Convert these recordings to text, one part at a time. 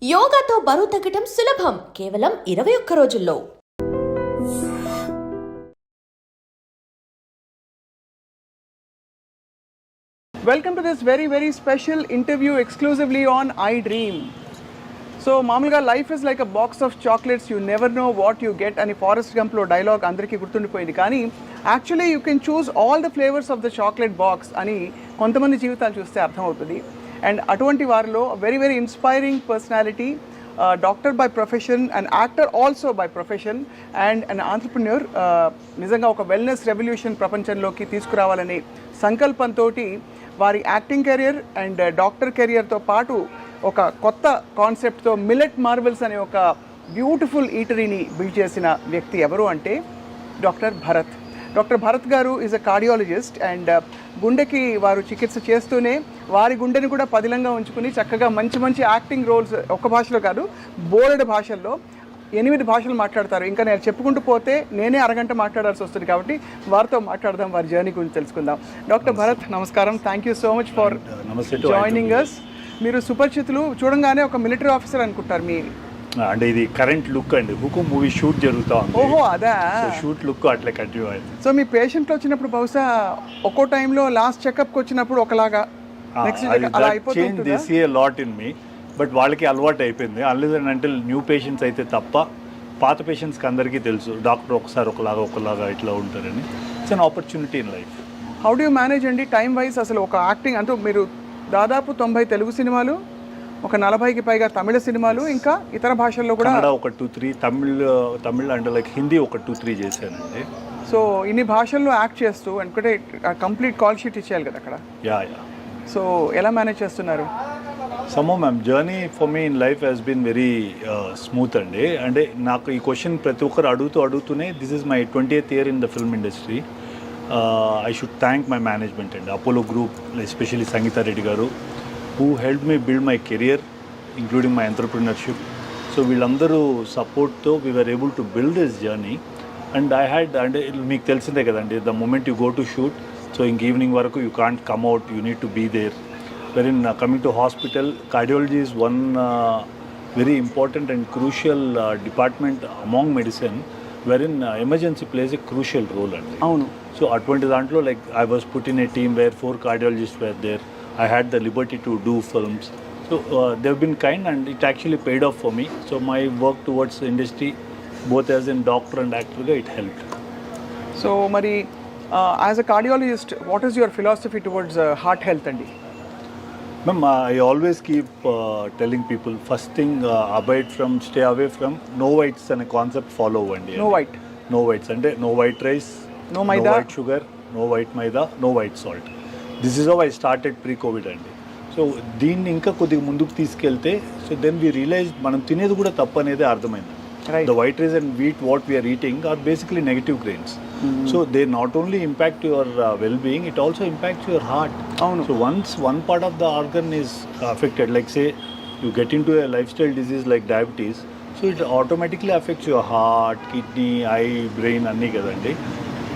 యోగాతో బరువు తగ్గటం సులభం కేవలం 21 రోజుల్లో. Welcome to this very special interview exclusively on iDream. So మామూలుగా life is like a box of chocolates, you never know what you get అని forest గంప్లో dialogue అందరికీ గుర్తుండిపోయింది. కానీ actually you can choose all the flavours of the chocolate box అని కొంతమంది జీవితాలు చూస్తే అర్థమవుతుంది. అండ్ అటువంటి వారిలో very inspiring personality, doctor by profession and actor also by profession and an entrepreneur. నిజంగా ఒక వెల్నెస్ రెవల్యూషన్ ప్రపంచంలోకి తీసుకురావాలనే సంకల్పంతో వారి యాక్టింగ్ కెరియర్ అండ్ డాక్టర్ కెరియర్తో పాటు ఒక కొత్త కాన్సెప్ట్తో మిల్లెట్ మార్వెల్స్ అనే ఒక బ్యూటిఫుల్ ఈటరీని బిల్డ్ చేసిన వ్యక్తి ఎవరు అంటే డాక్టర్ భరత్. డాక్టర్ భరత్ గారు ఈజ్ అ కార్డియాలజిస్ట్ అండ్ గుండెకి వారు చికిత్స చేస్తూనే వారి గుండెని కూడా పదిలంగా ఉంచుకుని చక్కగా మంచి యాక్టింగ్ రోల్స్ ఒక్క భాషలో కాదు బోలెడు భాషల్లో 8 భాషలు మాట్లాడతారు. ఇంకా నేను చెప్పుకుంటూ పోతే నేనే అరగంట మాట్లాడాల్సి వస్తుంది. కాబట్టి వారితో మాట్లాడదాం, వారి జర్నీ గురించి తెలుసుకుందాం. డాక్టర్ భరత్ నమస్కారం, thank you so much for joining us. మీరు సుపరిచితులు, చూడంగానే ఒక మిలిటరీ ఆఫీసర్ అనుకుంటారు. మీ అంటే ఇది కరెంట్ లుక్ అండి, హుకుం మూవీ షూట్ జరుగుతా ఉంది. ఓహో అదా షూట్ లుక్ అట్లా కంటిన్యూ అయింది. సో మీ పేషెంట్లు వచ్చినప్పుడు బహుశా ఒక్కో టైంలో లాస్ట్ చెకప్కి వచ్చినప్పుడు ఒకలాగా నెక్స్ట్ అలా అయిపోతుంది. లాట్ ఇన్ మీ, బట్ వాళ్ళకి అలవాటు అయిపోయింది. Unless and until new patients అయితే తప్ప పాత పేషెంట్స్కి అందరికీ తెలుసు డాక్టర్ ఒకసారి ఒకలాగా ఇట్లా ఉంటారని. It's an opportunity in life. How do you manage అండి టైం వైజ్? అసలు ఒక యాక్టింగ్ అంటూ మీరు దాదాపు 90 తెలుగు సినిమాలు, ఒక 40కి పైగా తమిళ సినిమాలు, ఇంకా ఇతర భాషల్లో కూడా ఒక 2-3 తమిళ్ అంటే లైక్ హిందీ ఒక 2-3 చేశానండి. సో ఇన్ని భాషల్లో యాక్ట్ చేస్తూ అనుకుంటే కంప్లీట్ కాల్ షీట్ ఇచ్చేయాలి కదా అక్కడ. యా సో ఎలా మేనేజ్ చేస్తున్నారు? సమ్మో ma'am, journey for me in life has been very smooth అండి. అంటే నాకు ఈ క్వశ్చన్ ప్రతి ఒక్కరు అడుగుతూనే this is my 20th year in the film industry. I should thank my management and Apollo Group, especially Sangeeta Reddy garu, who helped me build my career, including my entrepreneurship. So వీళ్ళందరూ సపోర్ట్తో we were able to build this journey. And I had, and మీకు తెలిసిందే కదండి, the moment you go to shoot, so ఇంక evening వరకు you can't come out, you need to be there. Wherein coming to hospital, cardiology is one very important and crucial department among medicine, wherein emergency plays a crucial role అండి. అవును. So అటువంటి దాంట్లో like I was put in a team where 4 cardiologists were there. I had the liberty to do films. So they've been kind and it actually paid off for me. So my work towards the industry, both as in doctor and actor, it helped. So మరి as a cardiologist, what is your philosophy towards heart health అండి? Ma'am, I always keep telling people, first thing, stay away from no whites అనే concept follow అవ్వండి. No whites అంటే no white rice, no white sugar, no white maida, no white salt. This is how I started pre-COVID అండి. So దీన్ని ఇంకా కొద్దిగా ముందుకు తీసుకెళ్తే, so then we realise మనం తినేది కూడా తప్పు అనేది అర్థమైంది. The white rice and wheat what we are eating are basically negative grains. So they not only impact your well-being, it also impacts your heart. So once one part of the organ is affected, like say you get into a lifestyle disease like diabetes, so it automatically affects your heart, kidney, eye, brain anni kadandi.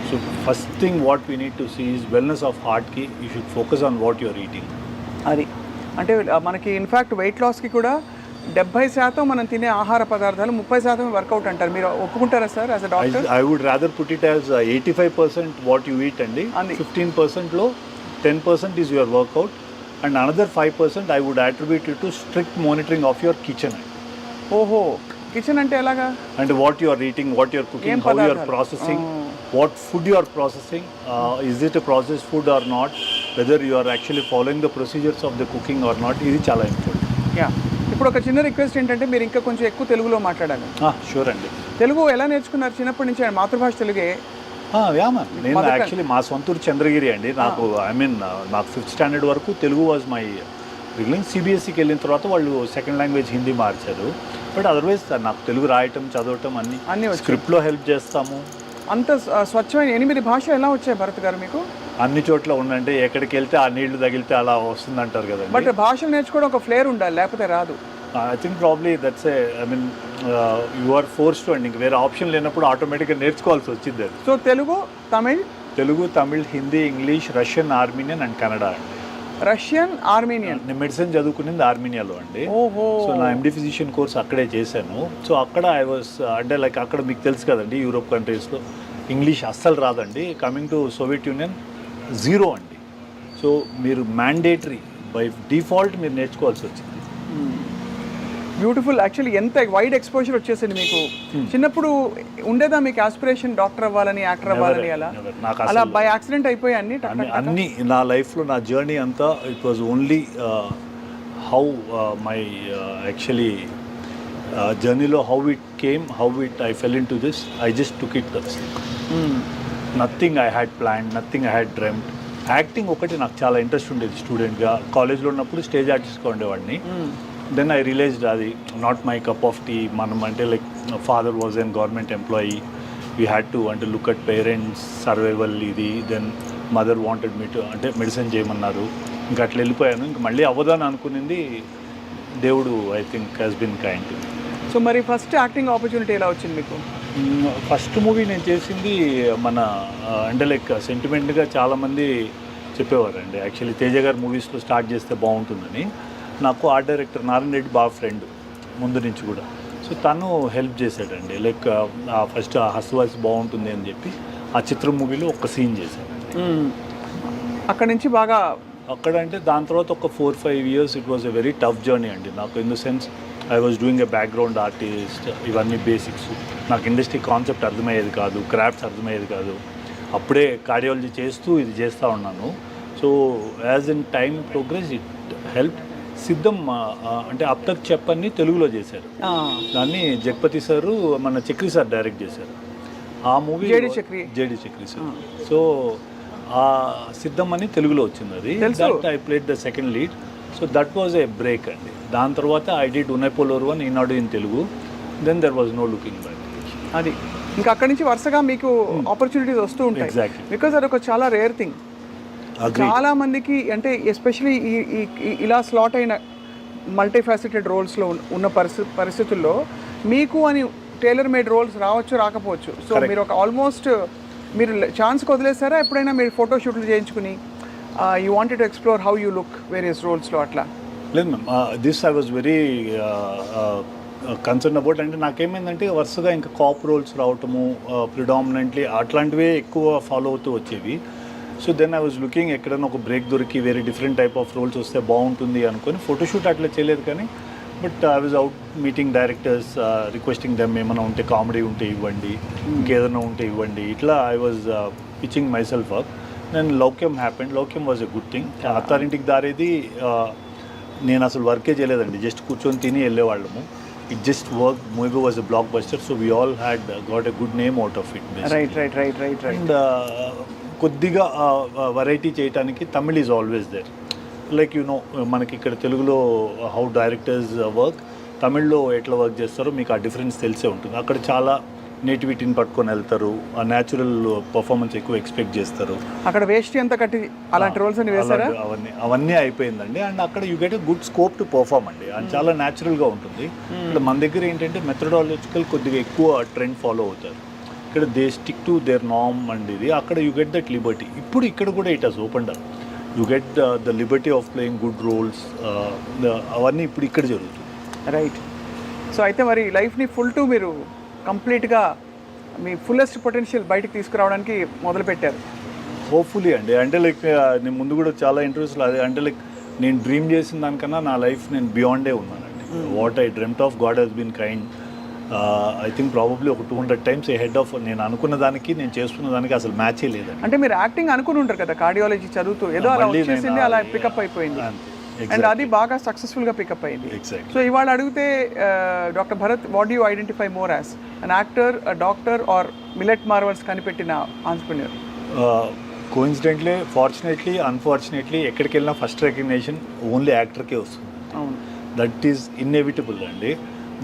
So first thing what we need to see is wellness of heart ki you should focus on what you are eating. అది అంటే మనకి in fact wait లాస్కి కూడా 70% మనం తినే ఆహార పదార్థాలు, 30% work out అంటారు. మీరు ఒప్పుకుంటారా sir as a doctor? I would rather put it as 85% what you eat అండి, 15% లో 10% is your workout and another 5% I would attribute it to strict monitoring of your kitchen. ఓహో, కిచెన్ అంటే ఎలాగా? And what you are eating, what you are cooking, how you are processing, what food you are processing, is it a processed food or not, whether you are actually following the procedures of the cooking or not, ఇది చాలా important. Yeah, ఇప్పుడు ఒక చిన్న request ఏంటంటే మీరు ఇంకా కొంచెం ఎక్కువ తెలుగులో మాట్లాడాలి. షూర్ అండి. తెలుగు ఎలా నేర్చుకున్నారు? చిన్నప్పటి నుంచి మాతృభాష తెలుగే? యా మ్యామ్, నేను యాక్చువల్లీ మా సొంతూరు చంద్రగిరి అండి. నాకు నాకు 5th standard వరకు తెలుగు వాజ్ మై రిగ్లింగ్. సిబిఎస్ఈకి వెళ్ళిన తర్వాత వాళ్ళు సెకండ్ లాంగ్వేజ్ హిందీ మార్చారు. బట్ అదర్వైజ్ నాకు తెలుగు రాయటం, చదవటం అన్ని స్క్రిప్ట్లో హెల్ప్ చేస్తాము. అంత స్వచ్ఛమైన 8 భాషలు ఎలా వచ్చాయి భరత్ గారు మీకు? అన్ని చోట్ల ఉందంటే ఎక్కడికి వెళ్తే ఆ నీళ్లు తగిలితే అలా వస్తుంది అంటారు కదా. బట్ భాషలు నేర్చుకోవడం ఒక ఫ్లేర్ ఉండాలి, లేకపోతే రాదు. I think probably that's you are forced అండి. ఇంక వేరే ఆప్షన్ లేనప్పుడు ఆటోమేటిక్గా నేర్చుకోవాల్సి వచ్చింది అది. So Telugu, Tamil, Tamil, Hindi, English, Russian, Armenian and Kannada. Russian, Armenian. నేను మెడిసిన్ చదువుకునేది ఆర్మేనియాలో అండి. ఓహో. సో నా ఎండి ఫిజిషియన్ కోర్స్ అక్కడే చేశాను. సో అక్కడ ఐ వాస్ అంటే లైక్ అక్కడ మీకు తెలుసు కదండి, యూరోప్ కంట్రీస్లో ఇంగ్లీష్ అస్సలు రాదండి. Coming to Soviet union zero అండి. సో మీరు మ్యాండేటరీ బై డిఫాల్ట్ మీరు నేర్చుకోవాల్సి వచ్చింది. బ్యూటిఫుల్. యాక్చువల్లీ ఎంత వైడ్ ఎక్స్పోజర్ వచ్చేసింది మీకు. చిన్నప్పుడు ఉండేదా మీకు ఆస్పిరేషన్ డాక్టర్ అవ్వాలని, యాక్టర్ అవ్వాలని? అలా నాకు అలా బై యాక్సిడెంట్ అయిపోయి అన్ని నా లైఫ్లో నా జర్నీ అంతా it was only how my actually జర్నీలో how it came, how it I fell in to this, I just took it. Nothing I had plan, nothing I had dreamed. Acting ఒకటి నాకు చాలా ఇంట్రెస్ట్ ఉండేది. స్టూడెంట్గా కాలేజ్లో ఉన్నప్పుడు stage ఆర్టిస్ట్గా ఉండేవాడిని. దెన్ ఐ రియలైజ్డ్ అది not my cup of tea. మనం అంటే like father was an government employee, we had to అంటే లుక్ అట్ పేరెంట్స్ సర్వైవల్ ఇది. Then mother wanted me to అంటే మెడిసిన్ చేయమన్నారు. ఇంకా అట్లా వెళ్ళిపోయాను. ఇంక మళ్ళీ అవ్వదని అనుకునింది, దేవుడు I think has been kind to. So మరి ఫస్ట్ యాక్టింగ్ ఆపర్చునిటీ ఎలా వచ్చింది మీకు? ఫస్ట్ మూవీ నేను చేసింది మన అంటే లైక్ సెంటిమెంట్గా చాలామంది చెప్పేవారండి. యాక్చువల్లీ తేజ గారు మూవీస్లో స్టార్ట్ చేస్తే బాగుంటుందని. నాకు ఆర్ట్ డైరెక్టర్ నారాయణ రెడ్డి బాగా ఫ్రెండ్ ముందు నుంచి కూడా. సో తను హెల్ప్ చేశాడండి. లైక్ ఫస్ట్ హస్వాల్సి బాగుంటుంది అని చెప్పి ఆ చిత్రం మూవీలో ఒక సీన్ చేశాను. అక్కడ నుంచి బాగా అక్కడ అంటే దాని తర్వాత ఒక 4-5 years it was a very tough journey అండి నాకు. In the sense I was doing a background artist, ఇవన్నీ బేసిక్స్. నాకు ఇండస్ట్రీ కాన్సెప్ట్ అర్థమయ్యేది కాదు, క్రాఫ్ట్స్ అర్థమయ్యేది కాదు. అప్పుడే కార్డియాలజీ చేస్తూ ఇది చేస్తూ ఉన్నాను. So as in time progress it help. సిద్ధం అంటే అప్ తక్ చెప్పని తెలుగులో చేశారు. దాన్ని జగపతి సారు మన చక్రి సార్ డైరెక్ట్ చేశారు. ఆ movie JD Chakri sir. So ఆ సిద్ధం అని తెలుగులో వచ్చింది. అది that I played the second lead. So that was a break అండి. దాని తర్వాత ఐ డిడ్ ఉనైపోలోరు అని Eenadu in Telugu. Then there was no looking back. అది ఇంకా అక్కడి నుంచి వరుసగా మీకు ఆపర్చునిటీస్ వస్తూ ఉంటాయి. ఎగ్జాక్ట్లీ. బికాజ్ అది ఒక చాలా రేర్ థింగ్. చాలా మందికి అంటే ఎస్పెషలీ ఇలా స్లాట్ అయిన మల్టీఫాసెటెడ్ రోల్స్లో ఉన్న పరిస్థితుల్లో మీకు అని టైలర్ మేడ్ రోల్స్ రావచ్చు, రాకపోవచ్చు. సో మీరు ఒక ఆల్మోస్ట్ మీరు ఛాన్స్ వదిలేసారా ఎప్పుడైనా? మీరు ఫోటోషూట్లు చేయించుకుని you wanted to explore how you look various రోల్స్లో అట్లా? లేదు ma'am, this I was very concern about. అంటే నాకేమైందంటే వరుసగా ఇంకా కాప్ రోల్స్ రావటము ప్రిడామినెంట్లీ అట్లాంటివే ఎక్కువ ఫాలో అవుతూ వచ్చేవి. So then I was looking ఎక్కడైనా ఒక బ్రేక్ దొరికి వేరే డిఫరెంట్ టైప్ ఆఫ్ రోల్స్ వస్తే బాగుంటుంది అనుకొని ఫోటోషూట్ అట్లా చేయలేదు. కానీ but I was out meeting directors, requesting them ఏమైనా ఉంటే కామెడీ ఉంటే ఇవ్వండి, ఇంకేదైనా ఉంటే ఇవ్వండి. ఇట్లా I was pitching myself up. Then Loukyam happened. Loukyam was a good thing. Attarintiki Daredi నేను అసలు వర్కే చేయలేదండి, జస్ట్ కూర్చొని తిని వెళ్ళేవాళ్ళము. It just work. Movie was a blockbuster. So we all had got a good name out of it. And కొద్దిగా variety చేయడానికి Tamil is always there. Like you know మనకి ఇక్కడ తెలుగులో హౌ డైరెక్టర్స్ వర్క్, తమిళ్లో ఎట్లా వర్క్ చేస్తారో మీకు ఆ డిఫరెన్స్ తెలిసే ఉంటుంది. అక్కడ చాలా నేటివిటీని పట్టుకొని వెళ్తారు, ఆ న్యాచురల్ పర్ఫార్మెన్స్ ఎక్కువ ఎక్స్పెక్ట్ చేస్తారు. అక్కడ వేస్ట్ ఎంత కట్టి అలాంటి రోల్స్ అని వేస్తారా? అవన్నీ అయిపోయిందండి. అండ్ అక్కడ you get a good scope to perform అండి. అది చాలా న్యాచురల్గా ఉంటుంది. ఇక్కడ మన దగ్గర ఏంటంటే మెథడాలజికల్ కొద్దిగా ఎక్కువ ట్రెండ్ ఫాలో అవుతారు. ఇక్కడ they stick to their norm and ఇది. అక్కడ యూ గెట్ దట్ లిబర్టీ. ఇప్పుడు ఇక్కడ కూడా it has opened up. You get the liberty of playing good roles. అవన్నీ ఇప్పుడు ఇక్కడ జరుగుతుంది. రైట్. సో అయితే మరి లైఫ్ని ఫుల్ టు మీరు కంప్లీట్గా మీ ఫుల్లెస్ట్ పొటెన్షియల్ బయటకు తీసుకురావడానికి మొదలుపెట్టారు. హోప్ఫుల్లీ అండి. అంటే లైక్ నేను ముందు కూడా చాలా ఇంటర్వ్యూస్లో అదే అంటే లైక్ నేను డ్రీమ్ చేసిన దానికన్నా నా లైఫ్ నేను బియాండే ఉన్నానండి. What I dreamt of, God has been kind. I think probably ఒక 200 times హెడ్ ఆఫ్ నేను అనుకున్న దానికి నేను చేసుకున్న దానికి అసలు మ్యాచే లేదండి. అంటే మీరు యాక్టింగ్ అనుకుని ఉంటారు కదా, కార్డియాలజీ చదువుతూ ఏదో అలా వచ్చేసింది, అలా పికప్ అయిపోయింది. అండ్ అది బాగా సక్సెస్ఫుల్గా పికప్ అయింది. Exactly. సో ఇవాళ అడిగితే doctor Bharat, what do you identify more as an actor, doctor or Millet Marvels కనిపెట్టిన ఆంట్రప్రెన్యూర్? కోఇన్సిడెంట్లీ, ఫార్చునేట్లీ, అన్ఫార్చునేట్లీ ఎక్కడికి వెళ్ళినా ఫస్ట్ రికగ్నిషన్ ఓన్లీ యాక్టర్కే వస్తుంది. అవును, దట్ ఈస్ ఇన్ఎవిటబుల్ అండి.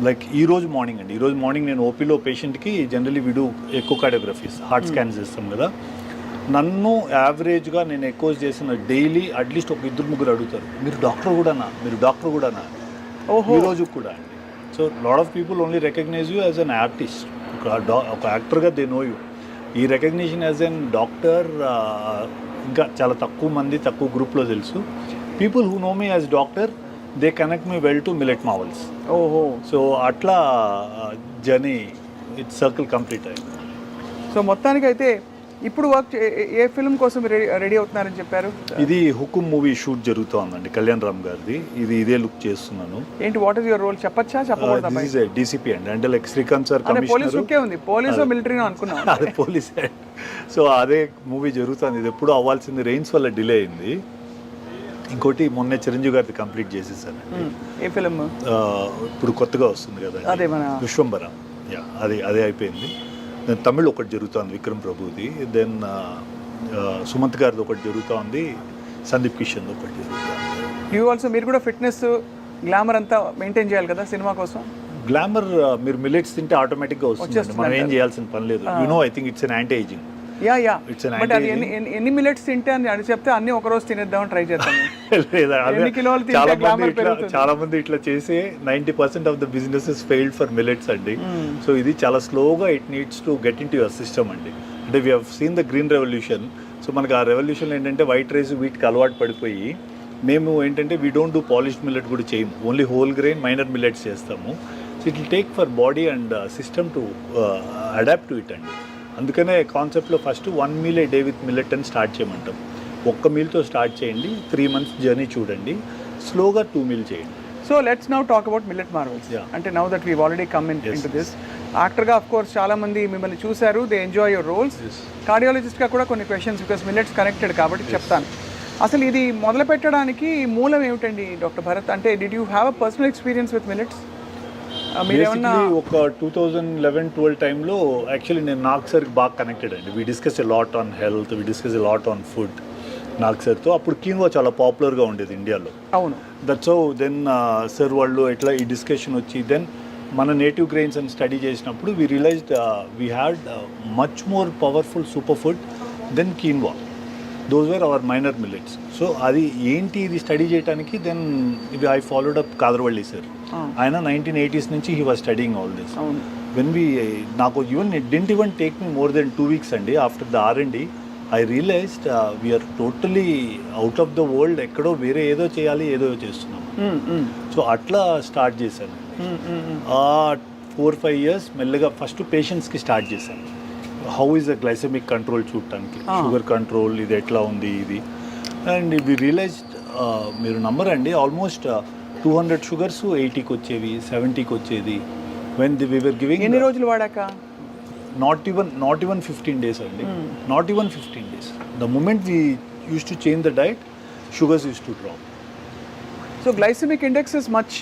లైక్ ఈరోజు మార్నింగ్ నేను ఓపీలో పేషెంట్కి జనరలీ వీడు ఎకో కార్డియోగ్రఫీస్, హార్ట్ స్కాన్స్ చేస్తాం కదా. నన్ను యావరేజ్గా నేను ఎక్కువ చేసిన డైలీ అట్లీస్ట్ ఒక 2-3 అడుగుతారు, మీరు డాక్టర్ కూడానా ఈరోజు కూడా అండి. So lot of people only recognise you as an artist. ఒక యాక్టర్గా దే నో యూ. ఈ రికగ్నిషన్ యాజ్ అన్ డాక్టర్ ఇంకా చాలా తక్కువ మంది, తక్కువ గ్రూప్లో తెలుసు. People who know me as doctor they connect me well to Millet Marvels. ఓహో. సో అట్లా జర్నీ ఇట్ సర్కిల్ కంప్లీట్ అయింది. సో మొత్తానికి అయితే ఇప్పుడు వర్క్ ఏ ఫిల్మ్ కోసం రెడీ అవుతున్నారని చెప్పారు? ఇది హుకుం మూవీ షూట్ జరుగుతోందండి, కళ్యాణ్ రామ్ గారిది. ఇదే లుక్ చేస్తున్నాను. ఏంటి, వాట్ ఇస్ యువర్ రోల్ చెప్పచ్చా చెప్పకూడదా? దిస్ ఇస్ డీసీపీ అండి, అంటే like Srikanth sir police commissioner. లుక్కే ఉంది, పోలీసో మిలిటరీనో అనుకున్నాం. అదే పోలీస్. సో అదే మూవీ జరుగుతుంది. ఇది ఎప్పుడు అవ్వాల్సింది రెయిన్స్ వల్ల డిలే అయింది. ఇంకోటి మొన్నే చిరంజీవి గారిది కంప్లీట్ చేసేసాను. A film? ఇప్పుడు కొత్తగా వస్తుంది కదా, అదే మన విశ్వంబర. యా, అదే అయిపోయింది. దెన్ తమిళ్ ఒకటి జరుగుతుంది, విక్రమ్ ప్రభుది. దెన్ సుమంత్ గారిది ఒకటి జరుగుతుంది, సందీప్ కిషన్ ఒకటి జరుగుతుంది. యూ ఆల్సో, మీరు కూడా ఫిట్నెస్ గ్లామర్ అంతా మెయింటైన్ చేయాలి కదా సినిమా కోసం. గ్లామర్ మీరు మిల్లెట్స్ తింటే ఆటోమేటిక్గా వస్తుంది, మనం ఏం చేయాల్సిన పని లేదు. I think it's an anti ageing. Yeah It's an but అది ఎన్ని మిల్లెట్స్ తింటే అని చెప్తే అన్ని ఒక రోజు తినేద్దామని ట్రై చేద్దాం. లేదా ఎన్ని కిలోలు తింటే గ్లామర్ పెరుగుతుంది. చాలా మంది ఇట్లా చేసి 90% of the businesses failed for millets అండి. సో ఇది చాలా స్లోగా it needs to get in to your system అండి. అంటే we have seen the green revolution. So మనకి ఆ రెవల్యూషన్ ఏంటంటే వైట్ రైస్ వీటికి అలవాటు పడిపోయి మేము ఏంటంటే we don't do polished millet కూడా చేయము, only whole grain minor millets చేస్తాము. So it will take for body and system to adapt to it అండి. అందుకనే కాన్సెప్ట్లో first 1 meal a day with millet అని స్టార్ట్ చేయమంటాం. ఒక్క మీల్తో స్టార్ట్ చేయండి, 3 months జర్నీ చూడండి, స్లోగా 2 meal చేయండి. So let's now talk about millet marvels. అంటే now that we already come in to this, యాక్టర్గా ఆఫ్ కోర్స్ చాలా మంది మిమ్మల్ని చూశారు, దే ఎంజాయ్ యువర్ రోల్స్. కార్డియాలజిస్ట్గా కూడా కొన్ని క్వశ్చన్స్, బికాస్ మిల్లెట్స్ కనెక్టెడ్ కాబట్టి చెప్తాను. అసలు ఇది మొదలు పెట్టడానికి మూలం ఏమిటండి డాక్టర్ భరత్? అంటే did you have a personal experience with millets? మీరేమన్నా ఒక 2011-12 టైంలో యాక్చువల్లీ నేను నాగ్ సార్కి బాగా కనెక్టెడ్ అండి. We discuss a lot on health, we discuss a lot on food Nag సార్తో. అప్పుడు కీన్వా చాలా పాపులర్గా ఉండేది ఇండియాలో. అవును. దట్స్ హౌ దెన్ సార్ వాళ్ళు ఎట్లా ఈ డిస్కషన్ వచ్చి దెన్ మన నేటివ్ గ్రెయిన్స్ అని స్టడీ చేసినప్పుడు we realized we had much more powerful super food than quinoa. Those were our minor millets. So అది ఏంటి ఇది స్టడీ చేయడానికి దెన్ ఇది I followed up Khadar Valli sir. ఆయన 1980s నుంచి he was studying all this. When నాకు even it didn't even take me more than 2 weeks అండి. After the R&D I realized we are totally out of the world, ఎక్కడో వేరే ఏదో చేయాలి, ఏదో చేస్తున్నాం. సో అట్లా స్టార్ట్ చేశాను. 4-5 years మెల్లగా ఫస్ట్ పేషెంట్స్కి స్టార్ట్ చేశాను. How is the glycemic control చూడటానికి, షుగర్ కంట్రోల్ ఇది ఎట్లా ఉంది ఇది. అండ్ వి రియలైజ్డ్, మీరు నమ్మరండి, ఆల్మోస్ట్ 200 sugars 80కి వచ్చేవి, 70కి వచ్చేది. When we were giving. ఎన్ని రోజులు వాడాక? నాట్ ఈవెన్ 15 days అండి. Not even 15 days. The moment we use to change the diet, sugars use to drop. So glycemic index is much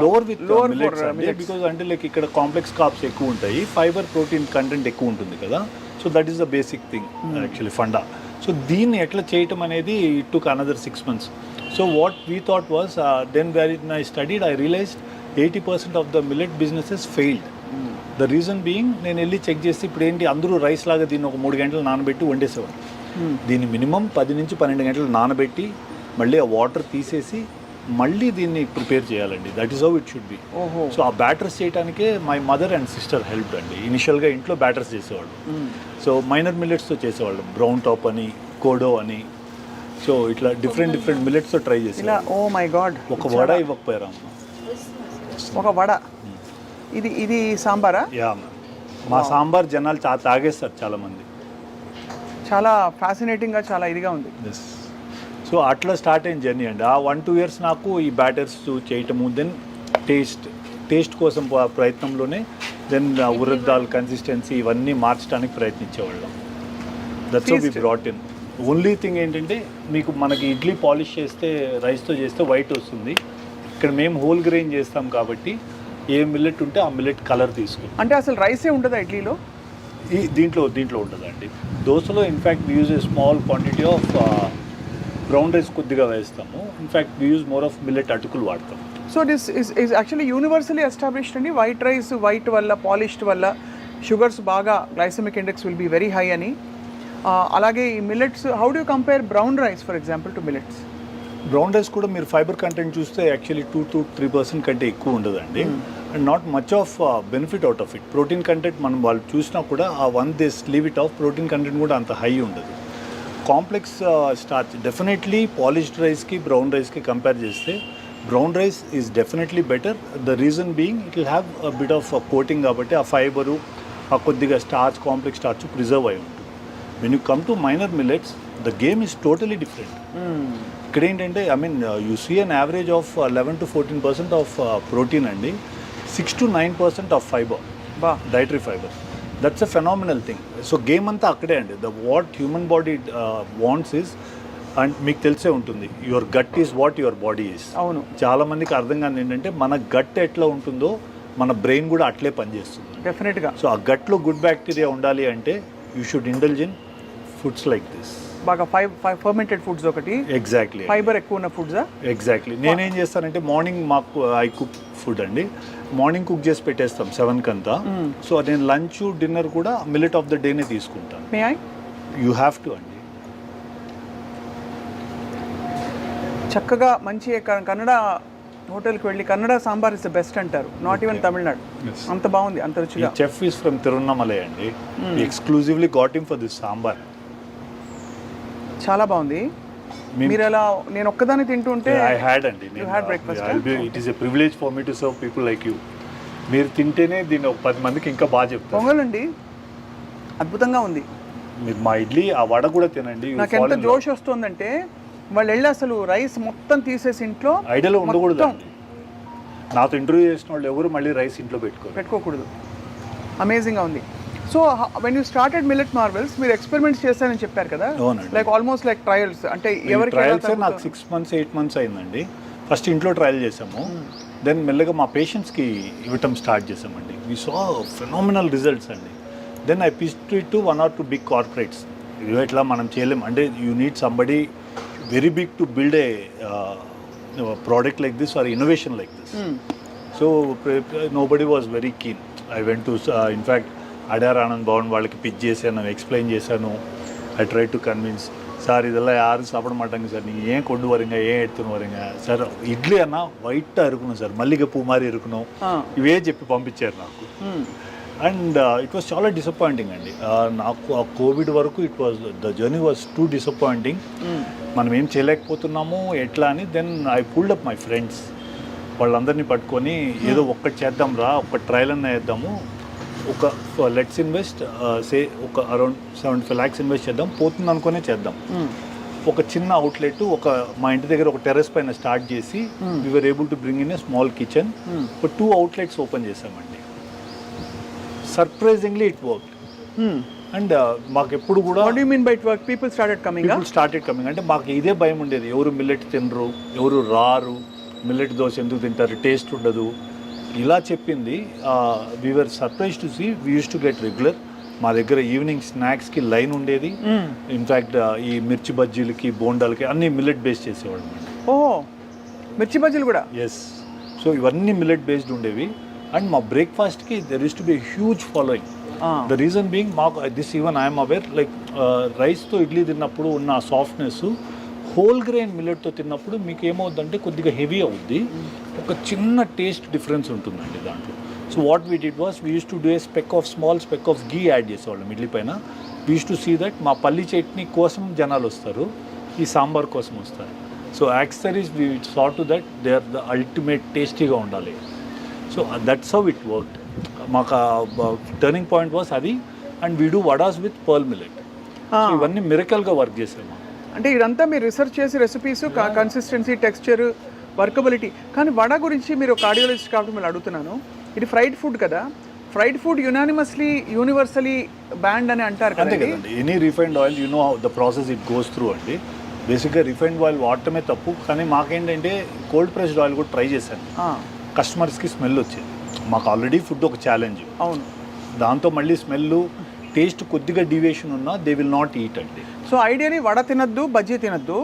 lower with millets అండి, because అంటే like ఇక్కడ complex carbs ఎక్కువ ఉంటాయి, fibre protein content ఎక్కువ ఉంటుంది కదా. So that is the basic thing actually funda. సో దీన్ని ఎట్లా చేయటం అనేది it took another 6 months. So what we thought was then when I studied I realised 80% of the millet businesses failed. The reason being, నేను వెళ్ళి check చేసి ఇప్పుడు ఏంటి అందరూ రైస్ లాగా దీన్ని ఒక 3 గంటలు నానబెట్టి వండేసేవారు. దీన్ని మినిమం 10 నుంచి 12 గంటలు నానబెట్టి మళ్ళీ ఆ వాటర్ తీసేసి మళ్ళీ దీన్ని ప్రిపేర్ చేయాలండి. That is how it should be. So ఆ బ్యాటర్స్ చేయడానికే my mother and sister help అండి. ఇనిషియల్గా ఇంట్లో బ్యాటర్స్ చేసేవాళ్ళు. సో మైనర్ మిల్లెట్స్తో చేసేవాళ్ళం, బ్రౌన్ టాప్ అని, కోడో అని. సో ఇట్లా డిఫరెంట్ మిల్లెట్స్తో ట్రై చేసి. ఓ మై గాడ్, ఒక వడ ఇవ్వకపోయారా? ఒక వడ. ఇది సాంబారా? యా, మా సాంబార్ జనాలు తాగేస్తారు చాలామంది. చాలా ఫ్యాసినేటింగ్గా, చాలా ఇదిగా ఉంది. సో అట్లా స్టార్ట్ అయిన జర్నీ అండి. ఆ 1-2 years నాకు ఈ బ్యాటర్స్ చేయటము, దెన్ టేస్ట్ కోసం ప్రయత్నంలోనే దెన్ ఉరద్ దాల్ కన్సిస్టెన్సీ ఇవన్నీ మార్చడానికి ప్రయత్నించేవాళ్ళం. That's how we brought in. Only thing ఏంటంటే మీకు మనకి ఇడ్లీ పాలిష్ చేస్తే రైస్తో చేస్తే వైట్ వస్తుంది. ఇక్కడ మేము హోల్ గ్రెయిన్ చేస్తాం కాబట్టి ఏ మిల్లెట్ ఉంటే ఆ మిల్లెట్ కలర్ తీసుకుంటాం. అంటే అసలు రైసే ఉంటుందా ఇడ్లీలో? దీంట్లో ఉంటుందండి. దోశలో in fact we use a small quantity of brown rice కొద్దిగా వేస్తాము. In fact we use more of millet అటుకులు వాడతాం. So this is actually universally established అండి. వైట్ రైస్ వైట్ వల్ల, పాలిష్డ్ వల్ల షుగర్స్ బాగా, glycemic index will be very high అని. అలాగే ఈ millets, how do compare brown rice for example to millets? Brown rice కూడా మీరు ఫైబర్ కంటెంట్ చూస్తే యాక్చువల్లీ 2-3% కంటే ఎక్కువ ఉండదండి. And not much of benefit out of it. Protein content మనం వాళ్ళు చూసినా కూడా ఆ 1 days leave it of, protein content కూడా అంత హై ఉండదు. కాంప్లెక్స్ స్టార్చ్ డెఫినెట్లీ పాలిష్డ్ రైస్కి బ్రౌన్ రైస్కి కంపేర్ చేస్తే brown rice is definitely better. The reason being it will have bit of coating కాబట్టి ఆ ఫైబరు ఆ కొద్దిగా స్టార్చ్ కాంప్లెక్స్ స్టార్చ్ ప్రిజర్వ్ అయి ఉంటుంది. When you come to minor millets the game is totally different. ఇక్కడ ఏంటంటే I mean you see an average of 11 to 14% of protein అండి, 6 to 9% of fibre, dietary fibre. That's a phenomenal thing. So game అంతా అక్కడే అండి. The what human body wants is, and మీకు తెలిసే ఉంటుంది, your gut is what your body is. అవును, చాలా మందికి అర్థం కాని ఏంటంటే మన గట్ ఎట్లా ఉంటుందో మన బ్రెయిన్ కూడా అట్లే పనిచేస్తుంది డెఫినెట్గా. సో ఆ గట్లో గుడ్ బ్యాక్టీరియా ఉండాలి అంటే you should indulge in foods like this. బాగా ఫర్మెంటెడ్ ఫుడ్స్ ఒకటి, ఎగ్జాక్ట్లీ ఫైబర్ ఎక్కువ ఉన్న ఫుడ్సా? ఎగ్జాక్ట్లీ. నేనేం చేస్తానంటే మార్నింగ్ మాకు ఐ కుక్ ఫుడ్ అండి, మార్నింగ్ కుక్ చేసి పెట్టేస్తాం 7 కంతా. సో నేను లంచ్ డిన్నర్ కూడా మిల్లెట్ ఆఫ్ ద డేనే తీసుకుంటాను. May I? You have to అండి. చక్కగా మంచి కన్నడ హోటల్కి వెళ్ళి Kannada sambar is the best అంటారు, నాట్ ఈవెన్ తమిళనాడు. అంత బాగుంది, అంత రుచిగా. చెఫ్ ఈస్ ఫ్రమ్ తిరువన్నమలై అండి, exclusively got him for this sambar. చాలా బాగుంది. మీరు ఎలా, నేను ఒక్కదాన్ని తింటుంటే ఐ హ్యాడ్ అండి, it is a privilege for me to serve people like you. మీరు తింటేనే దీన్ని ఒక 10 మందికి ఇంకా బాగా చెప్తారు. పొంగలండి అద్భుతంగా ఉంది. మీరు మా ఇడ్లీ ఆ వడ కూడా తినండి. నాకు ఎంత జోష్ వస్తుందంటే వాళ్ళు వెళ్ళి అసలు రైస్ మొత్తం తీసేసి ఇంట్లో ఐడియాలో ఉండకూడదు. నాతో ఇంటర్వ్యూ చేసిన వాళ్ళు ఎవరు మళ్ళీ రైస్ ఇంట్లో పెట్టుకోకూడదు. అమేజింగ్గా ఉంది. So when you started millet Marvel's, మీరు ఎక్స్పెరిమెంట్స్ చేస్తారని చెప్పారు కదా, లైక్ ఆల్మోస్ట్ లైక్ ట్రయల్స్ అంటే ఎవరికి ట్రయల్స్ నాకు 6 months 8 months అయిందండి. ఫస్ట్ ఇంట్లో ట్రయల్ చేసాము, దెన్ మెల్లగా మా పేషెంట్స్కి ఇవ్వటం స్టార్ట్ చేసామండి. వీ సా ఫెనామినల్ రిజల్ట్స్ అండి. Then I pitched it to 1 or 2 big corporates. ఇవి ఇట్లా మనం చేయలేం అంటే you need somebody very big to build a product like this or innovation like this. So nobody was very keen. I went to in fact Adyar Anand Bhavan వాళ్ళకి pitch చేశాను, explain చేశాను. I try to convince, sir இதெல்லாம் யாரும் சாப்பிட மாட்டாங்க sir, நீங்கள் ஏன் கொண்டு வரீங்க, ஏன் எடுத்துன்னு வரீங்க సార్, ఇడ్లీ అన్న వైట్గా இருக்கணும் సార్, మల్లిగ పువ్వు మారి இருக்கணும், ఇవే చెప్పి పంపించారు నాకు. అండ్ ఇట్ వాస్ చాలా డిసప్పాయింటింగ్ అండి నాకు. ఆ కోవిడ్ వరకు it was the journey was too disappointing. మనం ఏం చేయలేకపోతున్నాము ఎట్లా అని. Then I pulled up my friends, వాళ్ళందరినీ పట్టుకొని ఏదో ఒక్కటి చేద్దాం రా, ఒక్క ట్రయల్ అన్న వేద్దాము, ఒక లెట్స్ ఇన్వెస్ట్ సే ఒక అరౌండ్ 75 lakhs ఇన్వెస్ట్ చేద్దాం, పోతుంది అనుకునే చేద్దాం. ఒక చిన్న అవుట్లెట్ ఒక మా ఇంటి దగ్గర ఒక టెర్రస్ పైన స్టార్ట్ చేసి we're able to bring in a small kitchen. ఒక 2 outlets ఓపెన్ చేసామండి. Surprisingly it worked. అండ్ మాకు ఎప్పుడు కూడా పీపుల్ స్టార్టెడ్ కమింగ్ అంటే మాకు ఇదే భయం ఉండేది, ఎవరు మిల్లెట్ తినరు, ఎవరు రారు, మిల్లెట్ దోశ ఎందుకు తింటారు, టేస్ట్ ఉండదు ఇలా చెప్పింది. We're surprised to see we use to get regular. మా దగ్గర ఈవినింగ్ స్నాక్స్కి లైన్ ఉండేది. ఇన్ఫ్యాక్ట్ ఈ మిర్చి బజ్జీలకి బోండాలకి అన్ని మిల్లెట్ బేస్డ్ చేసేవాళ్ళం. మిర్చి బజ్జీలు కూడా? ఎస్. సో ఇవన్నీ మిల్లెట్ బేస్డ్ ఉండేవి. అండ్ మా బ్రేక్ఫాస్ట్కి there use to be huge following. The reason being మాకు this even I'm aware, like రైస్తో ఇడ్లీ తిన్నప్పుడు ఉన్న సాఫ్ట్నెస్ హోల్ గ్రెయిన్ మిల్లెట్తో తిన్నప్పుడు మీకు ఏమవుద్దంటే కొద్దిగా హెవీ అవుద్ది, ఒక చిన్న టేస్ట్ డిఫరెన్స్ ఉంటుందండి దాంట్లో. So what we did was we use to do a small speck of ghee add చేసేవాళ్ళం ఇడ్లీ పైన. We use to see that మా పల్లి చట్నీ కోసం జనాలు వస్తారు, ఈ సాంబార్ కోసం వస్తారు. So accessories we saw to that they are the ultimate టేస్టీగా ఉండాలి. So that's how it worked. మాకు టర్నింగ్ పాయింట్ వాస్ అది. And we do vadas with pearl millet. So ఇవన్నీ మిరకల్గా వర్క్ చేసాము. అంటే ఇదంతా మీరు రీసెర్చ్ చేసి రెసిపీస్, కన్సిస్టెన్సీ, టెక్స్చర్, వర్కబిలిటీ. కానీ వడ గురించి మీరు కార్డియాలజిస్ట్ కాబట్టి మీరు అడుగుతున్నాను, ఇది ఫ్రైడ్ ఫుడ్ కదా, ఫ్రైడ్ ఫుడ్ యూనివర్సలీ బ్యాండ్ అని అంటారు కదా. Any refined oil you know the process it goes through అండి. బేసిక్గా రిఫైన్డ్ ఆయిల్ వాడటమే తప్పు, కానీ మాకేంటంటే కోల్డ్ ప్రెస్డ్ ఆయిల్ కూడా ట్రై చేశాను. కస్టమర్స్కి స్మెల్ వచ్చేది. మాకు ఆల్రెడీ ఫుడ్ ఒక ఛాలెంజ్. అవును, దాంతో మళ్ళీ స్మెల్, టేస్ట్ కొద్దిగా డీవియేషన్ ఉన్నా దే విల్ నాట్ ఈట్ అండి. సో ఐడియాని వడ తినద్దు, బజ్జీ తినద్దు,